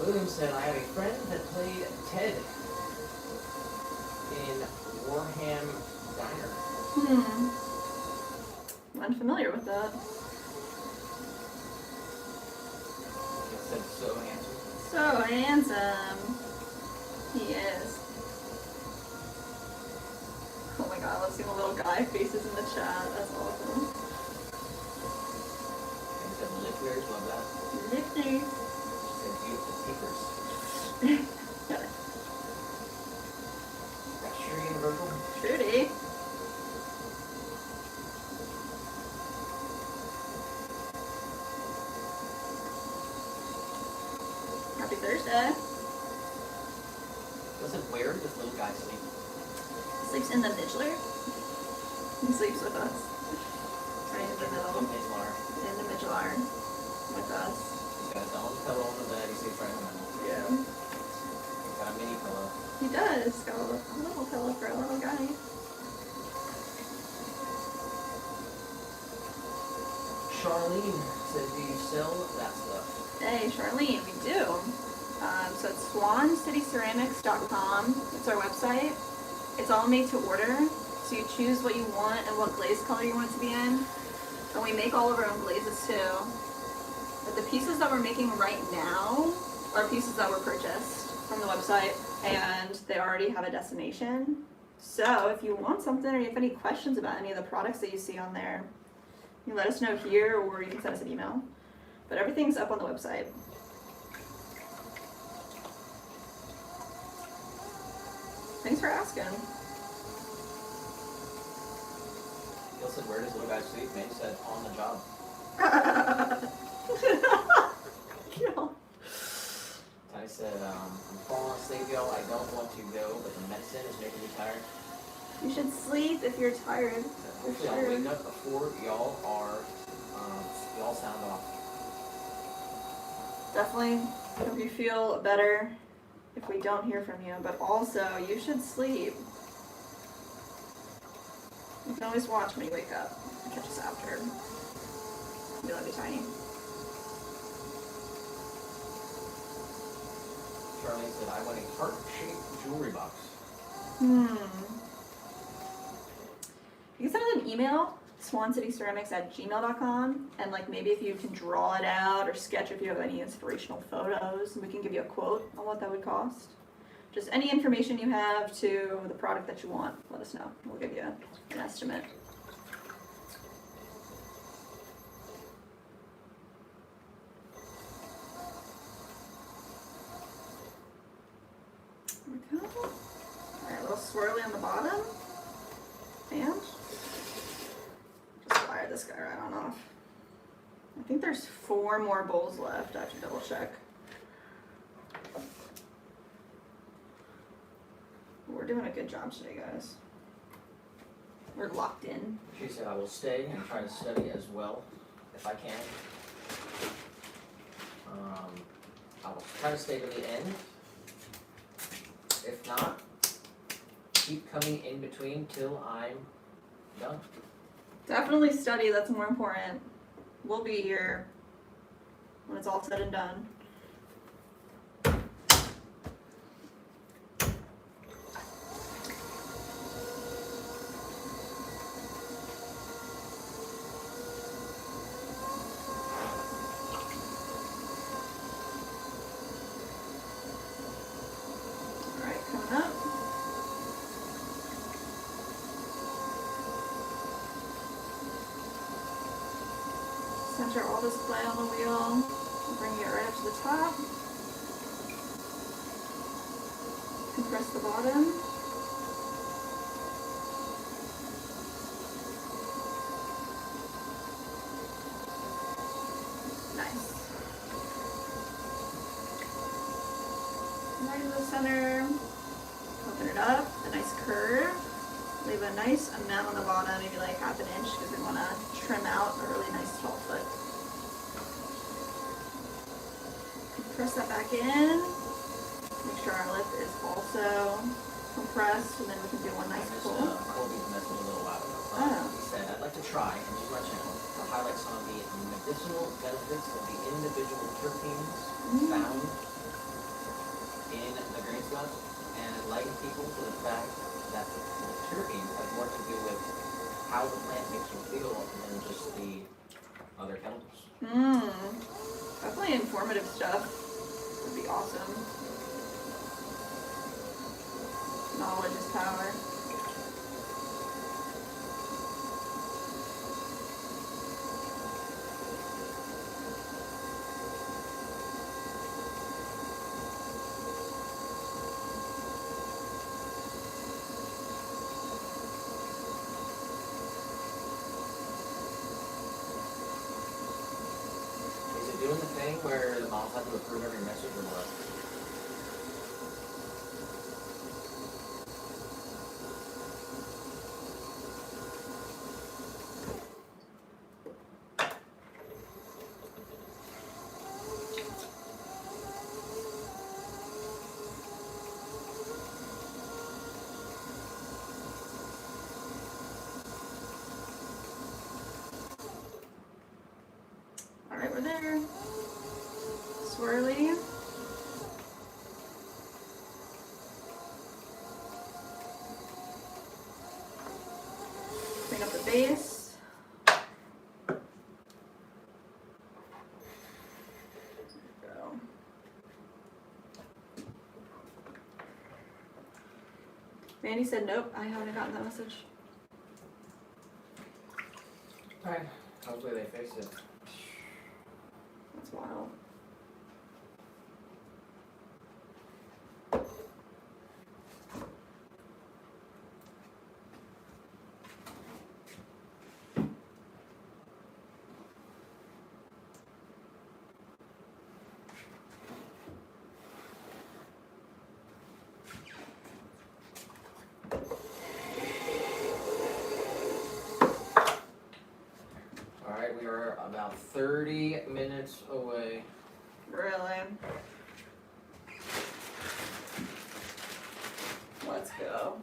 William said, I have a friend that played Ted in Warham Diner. I'm unfamiliar with that. It said so handsome. So handsome. He is. Oh my god, let's see the little guy faces in the chat. That's awesome. And it said lifters, love that. Lifters. It said beautiful papers. That's sure universal. Trudy. Happy Thursday. Listen, where did this little guy sleep? Sleeps in the Midgler. He sleeps with us. Right in the middle. In Midlar. In the Midgler. With us. He's got his own pillow on the bed. He sleeps right in the middle. Yeah. He's got a mini pillow. He does. Got a little pillow for a little guy. Charlene said, do you sell that stuff? Hey, Charlene, we do. So it's swancityceramics.com. It's our website. It's all made to order. So you choose what you want and what glaze color you want it to be in. And we make all of our own glazes too. But the pieces that we're making right now are pieces that were purchased from the website and they already have a destination. So if you want something or you have any questions about any of the products that you see on there, you can let us know here or you can send us an email. But everything's up on the website. Thanks for asking. Gil said, where does little guy sleep? May said, on the job. Gil. Ty said, I'm falling asleep, y'all. I don't want to go, but the medicine is making me tired. You should sleep if you're tired. Hopefully I'll wake up before y'all are, y'all sound off. Definitely hope you feel better if we don't hear from you, but also you should sleep. You can always watch when you wake up and catch us after. We love you, Tiny. Charlie said, I want a heart-shaped jewelry box. You can send us an email, swancityceramics@gmail.com, and like maybe if you can draw it out or sketch if you have any inspirational photos, and we can give you a quote on what that would cost. Just any information you have to the product that you want, let us know. We'll give you an estimate. There we go. Alright, a little swirly on the bottom. And just fire this guy right on off. I think there's 4 more bowls left. I have to double check. We're doing a good job today, guys. We're locked in. She said, I will stay and try to study as well, if I can. I will try to stay to the end. If not, keep coming in between till I'm done. Definitely study, that's more important. We'll be here when it's all said and done. Alright, coming up. Center all this clay on the wheel, and bring it right up to the top. Compress the bottom. Nice. Right in the center. Open it up, a nice curve. Leave a nice amount on the bottom, maybe like half an inch, because we want to trim out a really nice tall foot. Press that back in. Make sure our lip is also compressed, and then we can do one nice pull. Colby's messing a little while ago. He said, I'd like to try and use my channel to highlight some of the medicinal benefits of the individual terpenes found in the green stuff and enlighten people to the fact that the terpenes have more to do with how the plant makes you feel than just the other chemicals. Definitely informative stuff. Would be awesome. Knowledge is power. Is it doing the thing where the moms have to approve every message or what? Alright, we're there. Swirly. Clean up the base. There we go. Mandy said nope, I haven't gotten that message. Alright, hopefully they fix it. That's wild. Alright, we are about 30 minutes away. Really? Let's go.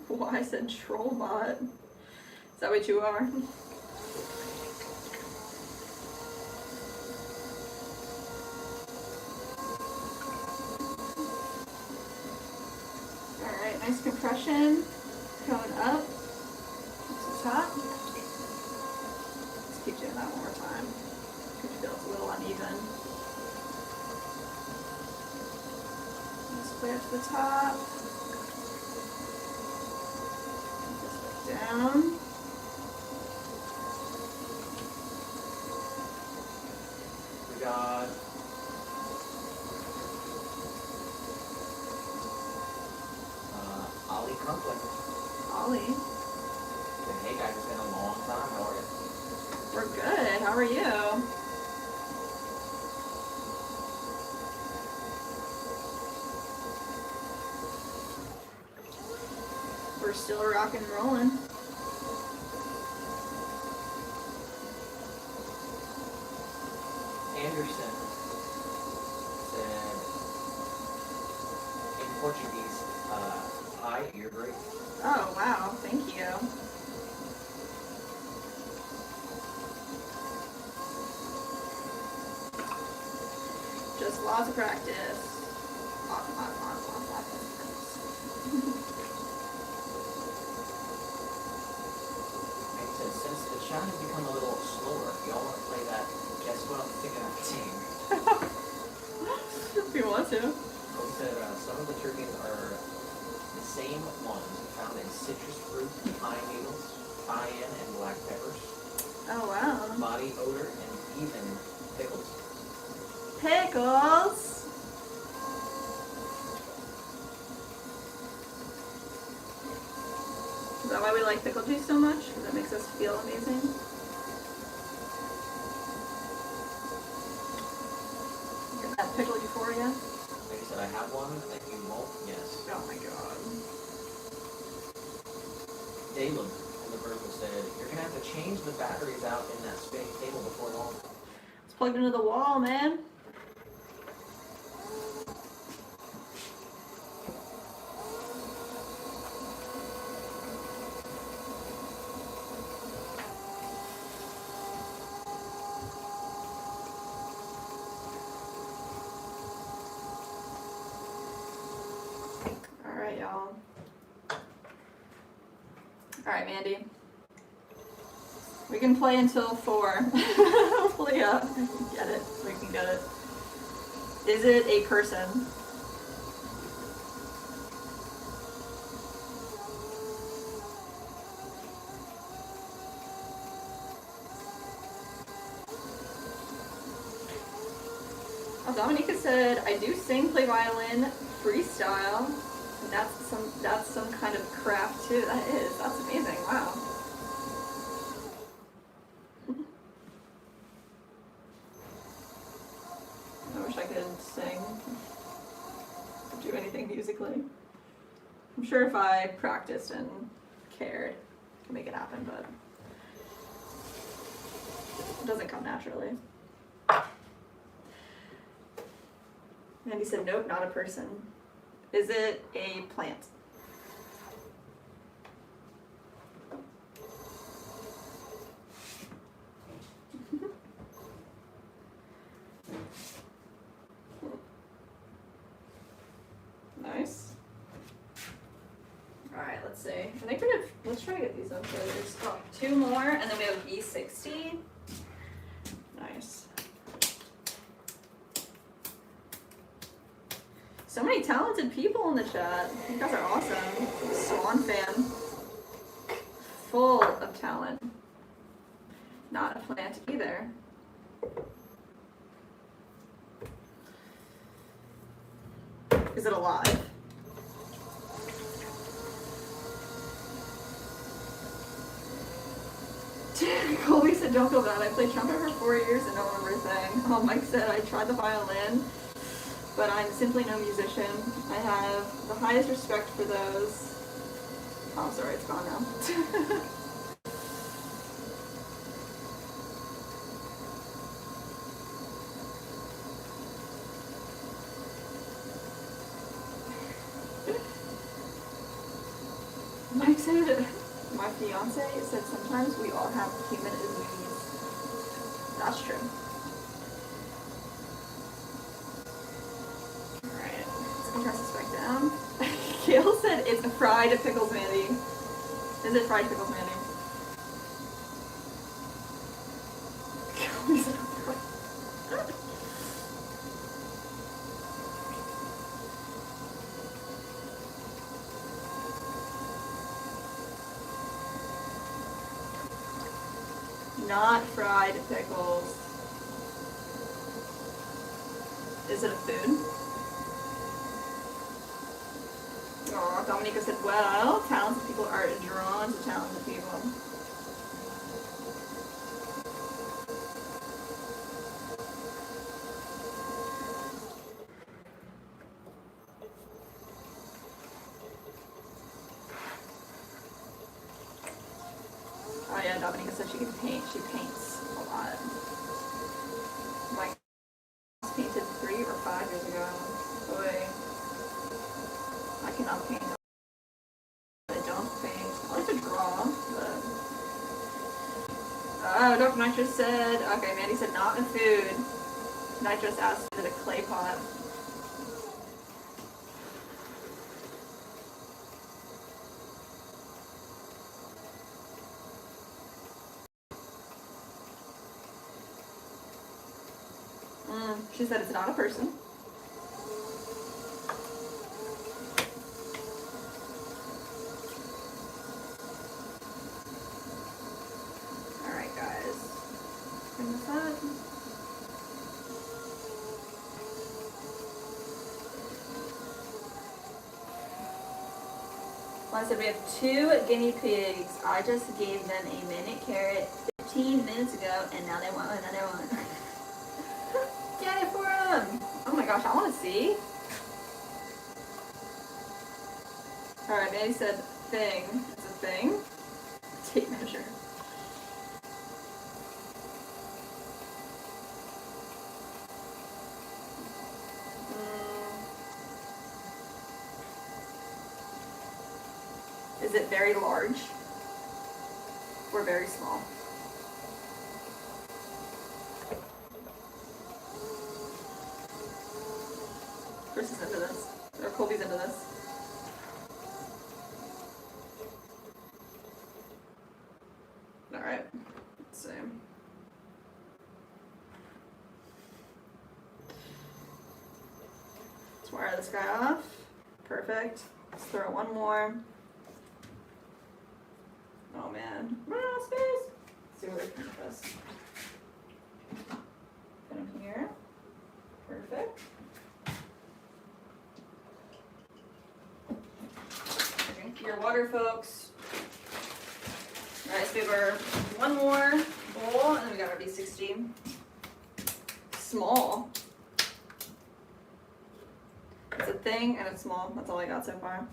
Why I said troll bot? Is that what you are? Alright, nice compression. Going up to the top. Let's keep doing that one more time. Could feel it's a little uneven. Just clear to the top. This way down. We got Ollie Crumpling. Ollie, Hey guys, it's been a long time. How are you? we're good. How are you? We're still rocking and rolling. Anderson said in Portuguese, hi, you're great. Oh, wow. Thank you. Just lots of practice. Lots of practice. And he said, since the chat has become a little slower, y'all want to play that guess what I'm thinking of the team? If you want to. So he said some of the terpenes are the same ones found in citrus fruit, pine needles, cayenne, and black peppers, Oh, wow. body odor, and even pickles. Pickles. Is that why we like pickle juice so much? Because it makes us feel amazing. Get that pickle euphoria. Like I said, I have one that you won't guess. Oh my god. David in the version said, you're going to have to change the batteries out in that spinning table before long. It's plugged into the wall, man. Alright, Mandy. We can play until 4. Hopefully, we can get it. We can get it. Is it a person? Oh, Dominica said, I do sing, play violin, freestyle. And that's some kind of craft too. That's amazing. Wow. I wish I could sing, or do anything musically. I'm sure if I practiced and cared, I could make it happen, but it doesn't come naturally. Andy said, nope, not a person. Is it a plant? Nice. Alright, let's see. I think let's try to get these up there. There's 2 more, and then we have E60. Nice. So many talented people in the chat. You guys are awesome. Swan fan. Full of talent. Not a plant either. Is it alive? Colby said, don't feel bad. I played trumpet for 4 years and don't remember a thing. Oh, Mike said, I tried the violin, but I'm simply no musician. I have the highest respect for those. Oh, I'm sorry, it's gone now. Mike said, my fiance said sometimes we all have human disease. That's true. Alright, let's press this back down. Gail said it's fried pickles, Mandy. Is it fried pickles, Mandy? Not fried pickles. Is it a food? Oh, Dominica said, well, talented people are drawn to talented people. Oh yeah, Dominica said she can paint. She paints a lot. Like, painted 3 or 5 years ago. Boy, I cannot paint. I don't paint. I like to draw, but... Oh, Dr. Nitrous said... Okay, Mandy said not in food. Nitrous asked, is it a clay pot? She said it's not a person. Alright, guys. Bring this up. Well, I said we have 2 guinea pigs. I just gave them a minute carrot 15 minutes ago, and now they want another one. Get it for them! Oh my gosh, I want to see. Alright, Mandy said thing. It's a thing. Tape measure. Is it very large? Or very small? Chris is into this. Or Colby's into this. Let's wire this guy off. Perfect. Let's throw one more. Oh man, run out of space. Let's see what we can do with this. Put him here. Perfect. Drink your water, folks. Alright, so we have our one more bowl, and then we got our V60. Small. It's a thing, and it's small. That's all I got so far.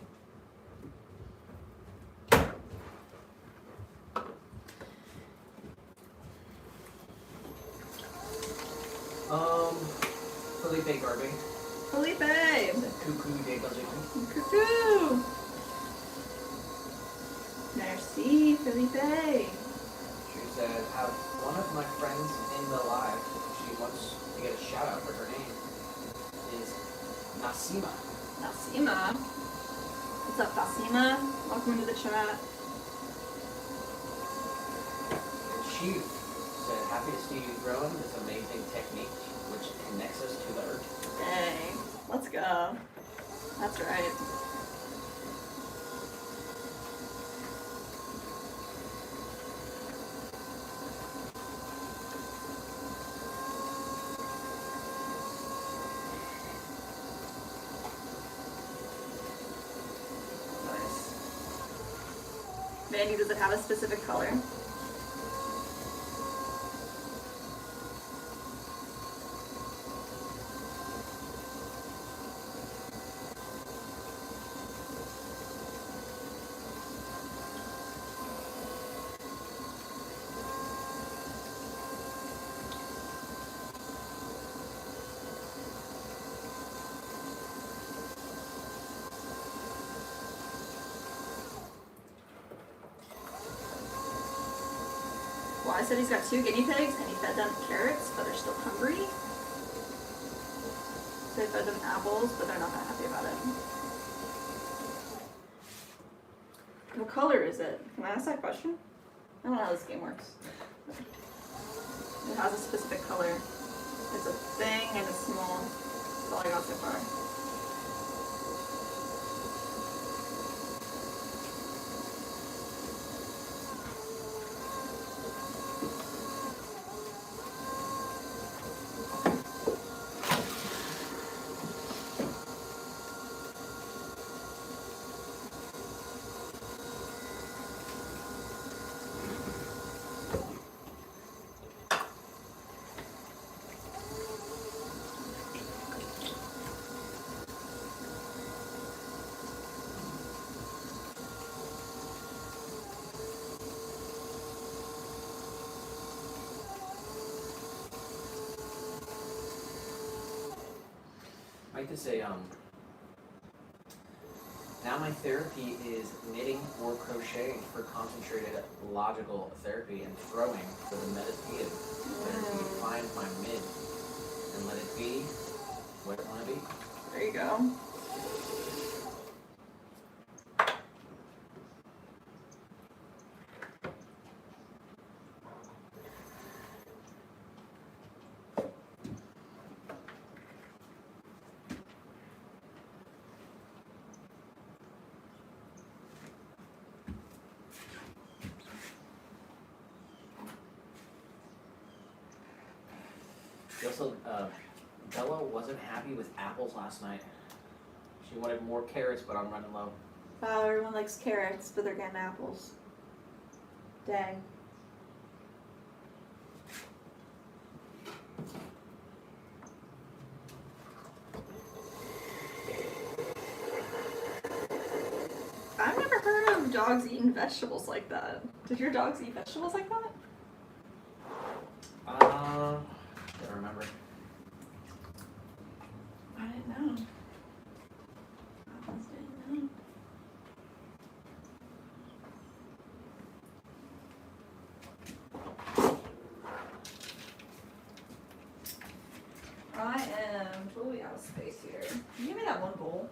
Felipe Garvey. Felipe! Cuckoo de Belgique. Cuckoo! Merci, Felipe. She said, have one of my friends in the live. She wants to get a shout out for her name. Is Nasima. Nasima. What's up, Nasima? Welcome into the chat. And she said, happy to see you growing this amazing technique which connects us to the earth. Hey, let's go. That's right. Nice. Mandy, does it have a specific color? Well, I said he's got 2 guinea pigs and he fed them carrots, but they're still hungry. So I fed them apples, but they're not that happy about it. What color is it? Can I ask that question? I don't know how this game works. It has a specific color. It's a thing and it's small. That's all I got so far. I like to say, now my therapy is knitting or crocheting for concentrated logical therapy and throwing for the meditative therapy. Find my mid and let it be what it want to be. There you go. She also, Bella wasn't happy with apples last night. She wanted more carrots, but I'm running low. Wow, everyone likes carrots, but they're getting apples. Dang. I've never heard of dogs eating vegetables like that. Did your dogs eat vegetables like that? Don't remember. I didn't know. I just didn't know. I am totally out of space here. Can you give me that one bowl?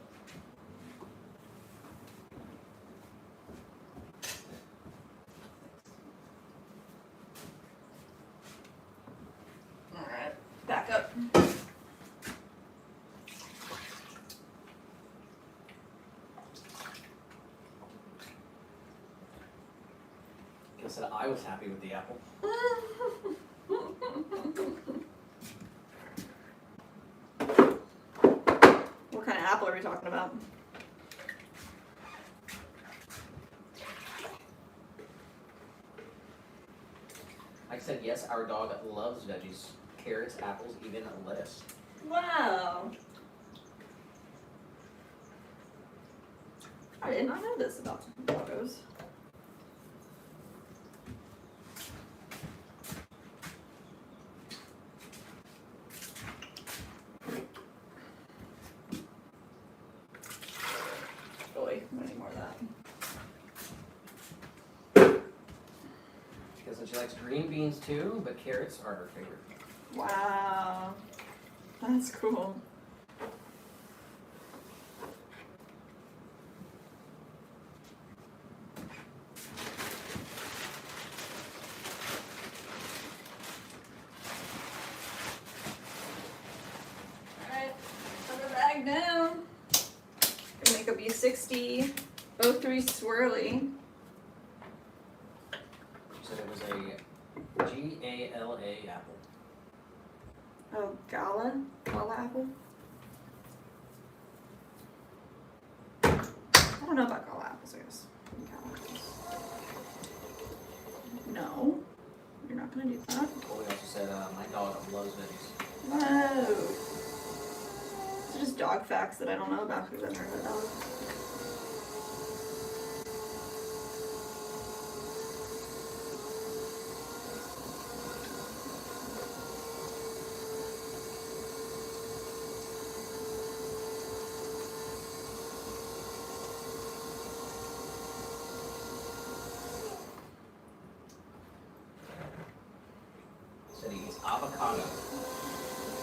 Alright, back up. said I was happy with the apple. What kind of apple are we talking about? I said yes, our dog loves veggies. Carrots, apples, even lettuce. Wow. I did not know this about doggos. Boy, I need more of that. Because she likes green beans too, but carrots are her favorite. Wow. That's cool. Down. Gonna make a B60, both three swirly. She said it was a G-A-L-A apple. Oh, Gala apple. I don't know about Gala apples, I guess. Gala apples. No, you're not gonna do that. Chloe also said my dog loves veggies. Whoa. These are just dog facts that I don't know about because I've never had a dog. Said he eats avocado,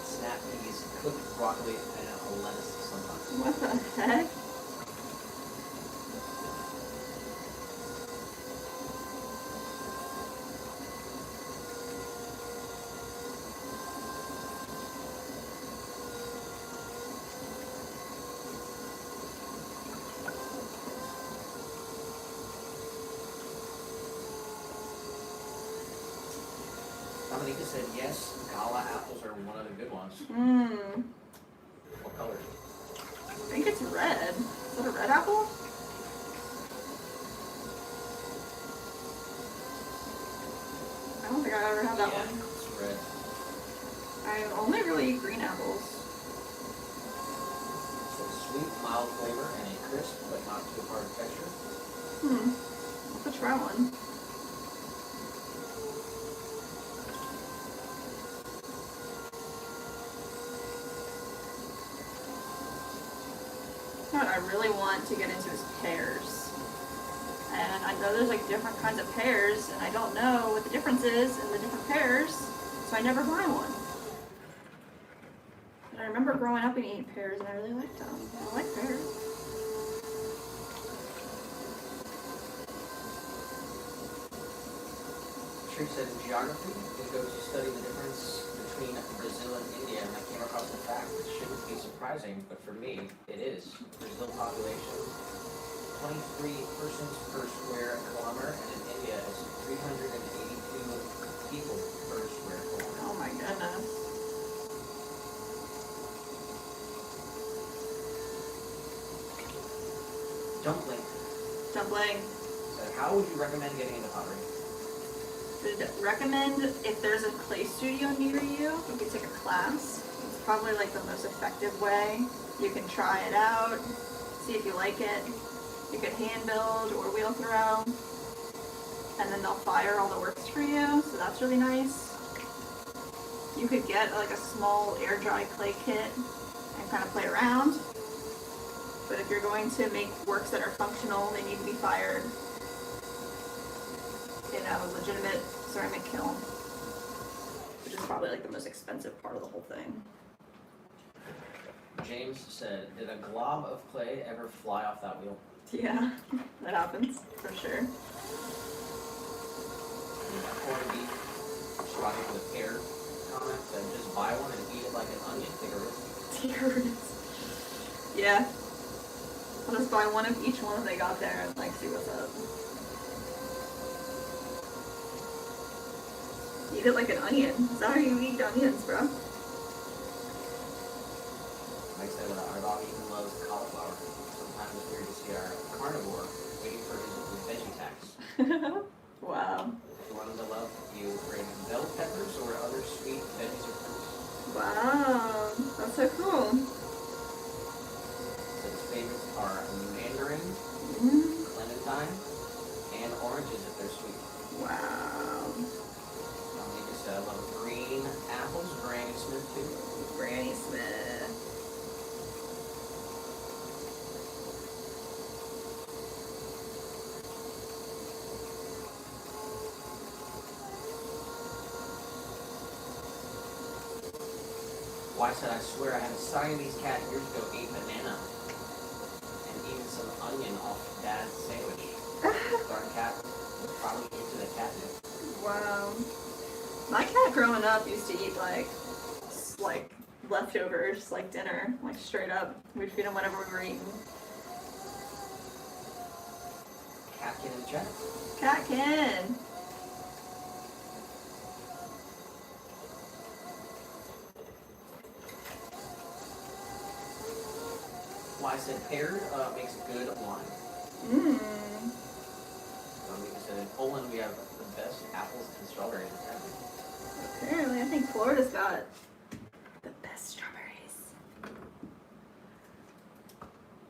snap peas, cooked broccoli, and a lettuce sometimes. What the heck? Dominica said yes, Gala apples are one of the good ones. Mmm. What color? I think it's red. Is that a red apple? I don't think I ever had that Yeah, one. it's red. I only really eat green apples. So sweet, mild flavor and a crisp but not too hard texture. I'll have to try one. What I really want to get into is pears. And I know there's like different kinds of pears, and I don't know what the difference is in the different pears, so I never buy one. And I remember growing up and eating pears, and I really liked them. I like pears. Shree said geography. We go to study the difference between Brazil and India, and I came across the fact that shouldn't be surprising, but for me, it is. Brazil population, 23 persons per square kilometer, and in India, it's 382 people per square kilometer. Oh my goodness. Dumpling Dumpling. said, how would you recommend getting into pottery? Would recommend if there's a clay studio near you, you could take a class. It's probably like the most effective way. You can try it out, see if you like it. You could hand build or wheel throw, and then they'll fire all the works for you, so that's really nice. You could get like a small air dry clay kit and kind of play around. But if you're going to make works that are functional, they need to be fired in a legitimate ceramic kiln, which is probably like the most expensive part of the whole thing. James said, did a glob of clay ever fly off that wheel? Yeah, that happens for sure. Corned beef, striving for the pear comment, said, just buy one and eat it like an onion, take a risk. Yeah. I'll just buy one of each one that they got there and like see what's up. Eat it like an onion. Is that how you eat onions, bro? Like I said, our dog even loves cauliflower. Sometimes it's weird to see our carnivore waiting for his veggie tax. Wow. If you want him to love, you bring bell peppers or other sweet veggies or fruits. Wow. That's so cool. So his favorites are mandarin, clementine, and oranges if they're sweet. Wow. He just loves green apples, Granny Smith too. Granny Smith. Why said I swear I had a Siamese cat years ago ate banana and even some onion off Dad's sandwich. Darn cat was probably into the catnip. Wow. My cat growing up used to eat like leftovers, like dinner, like straight up. We'd feed him whenever we were eating. Catkin in the chat. Catkin. Why said pear makes good wine. Mmm. We said in Poland we have the best apples and strawberries in heaven. Apparently, I think Florida's got the best strawberries.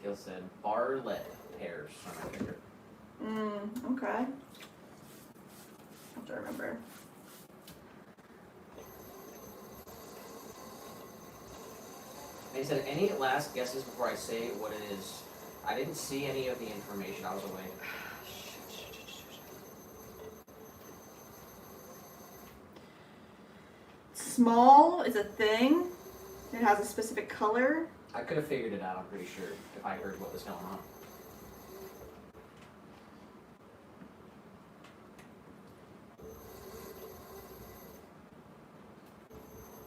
Gil said Barlett pears are my favorite. Okay. I have to remember. And he said, any last guesses before I say what it is? I didn't see any of the information. I was away. Small is a thing. It has a specific color. I could have figured it out, I'm pretty sure, if I heard what was going on.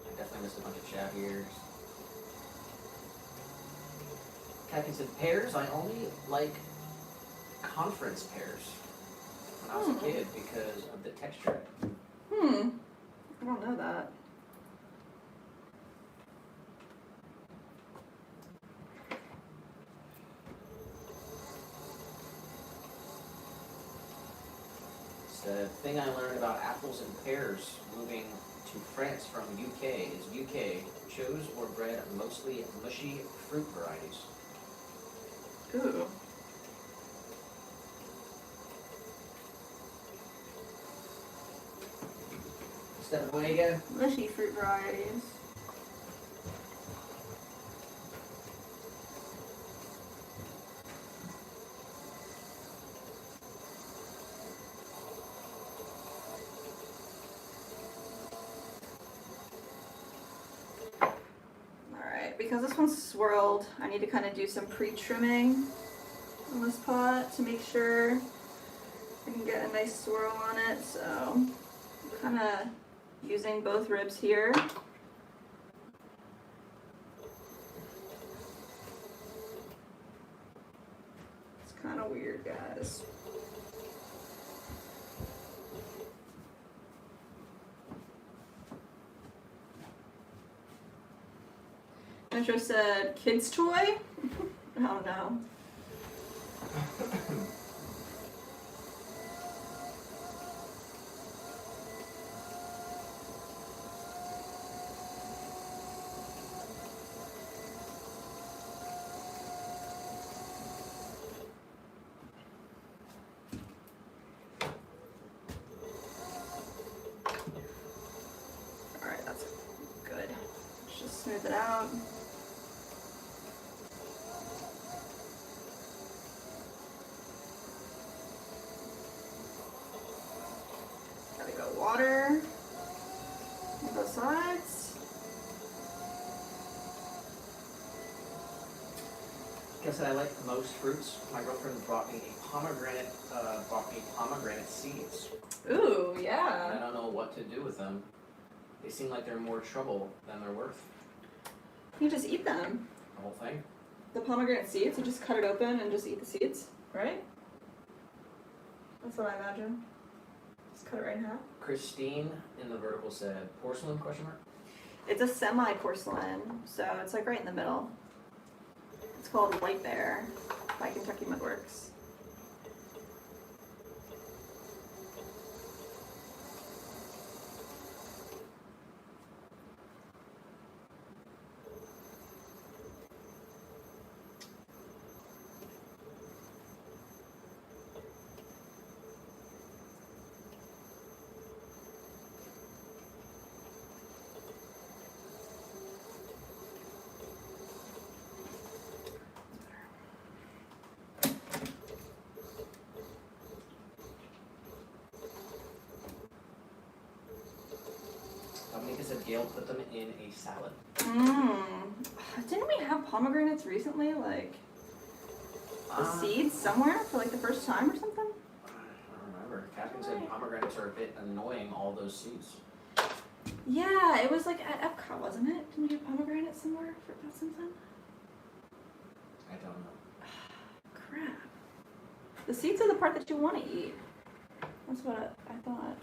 I definitely missed a bunch of chat here. Captain said, pears, I only like conference pears when I was a kid because of the texture. I don't know that. The thing I learned about apples and pears moving to France from UK is UK chose or bred mostly mushy fruit varieties. Ooh. Step away again. Mushy fruit varieties. Because this one's swirled, I need to kind of do some pre-trimming on this pot to make sure I can get a nice swirl on it. So I'm kind of using both ribs here. It's kind of weird, guys. Metro said, kids' toy? Oh no. Alright, that's good. Let's just smooth it out. Water on both sides. Guess I like most fruits. My girlfriend brought me pomegranate seeds. Ooh, And I yeah. don't know what to do with them. They seem like they're more trouble than they're worth. You just eat them. The whole thing. The pomegranate seeds, you just cut it open and just eat the seeds, right? That's what I imagine. cut it right in half. Christine in the vertical said, porcelain, question mark? It's a semi-porcelain, so it's like right in the middle. It's called White Bear by Kentucky Mudworks. Dominica said Gail put them in a salad. Didn't we have pomegranates recently? Like the seeds somewhere for like the first time or something? I don't remember. Catherine said pomegranates are a bit annoying, all those seeds. Yeah, it was like at Epcot, wasn't it? Didn't we have pomegranates somewhere for about something? I don't know. Crap. The seeds are the part that you want to eat. That's what I thought.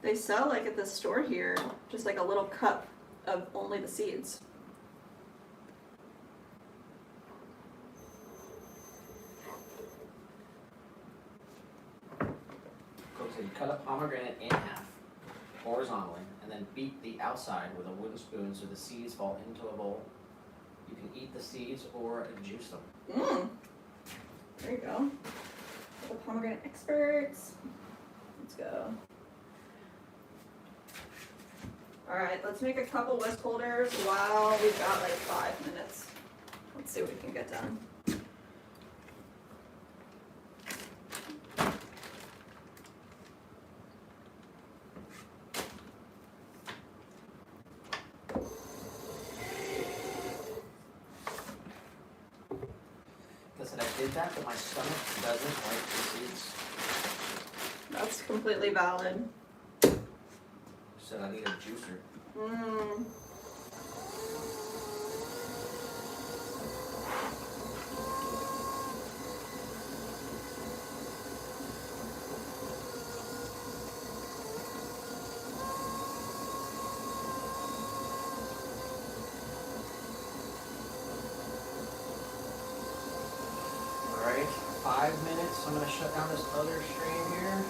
They sell like at the store here, just like a little cup of only the seeds. Cook said you cut a pomegranate in half horizontally and then beat the outside with a wooden spoon so the seeds fall into a bowl. You can eat the seeds or juice them. There you go. The pomegranate experts. Let's go. Alright, let's make a couple whisk holders while we've got like 5 minutes. Let's see what we can get done. Listen, I did that, but my stomach doesn't like the seeds. That's completely valid. Said I need a juicer. Alright, 5 minutes. I'm gonna shut down this other stream here.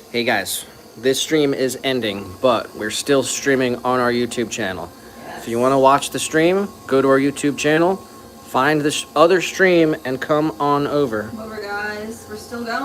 Hey guys, this stream is ending, but we're still streaming on our YouTube channel. Yes. If you want to watch the stream, go to our YouTube channel, find this other stream, and come on over. Over, guys. We're still going.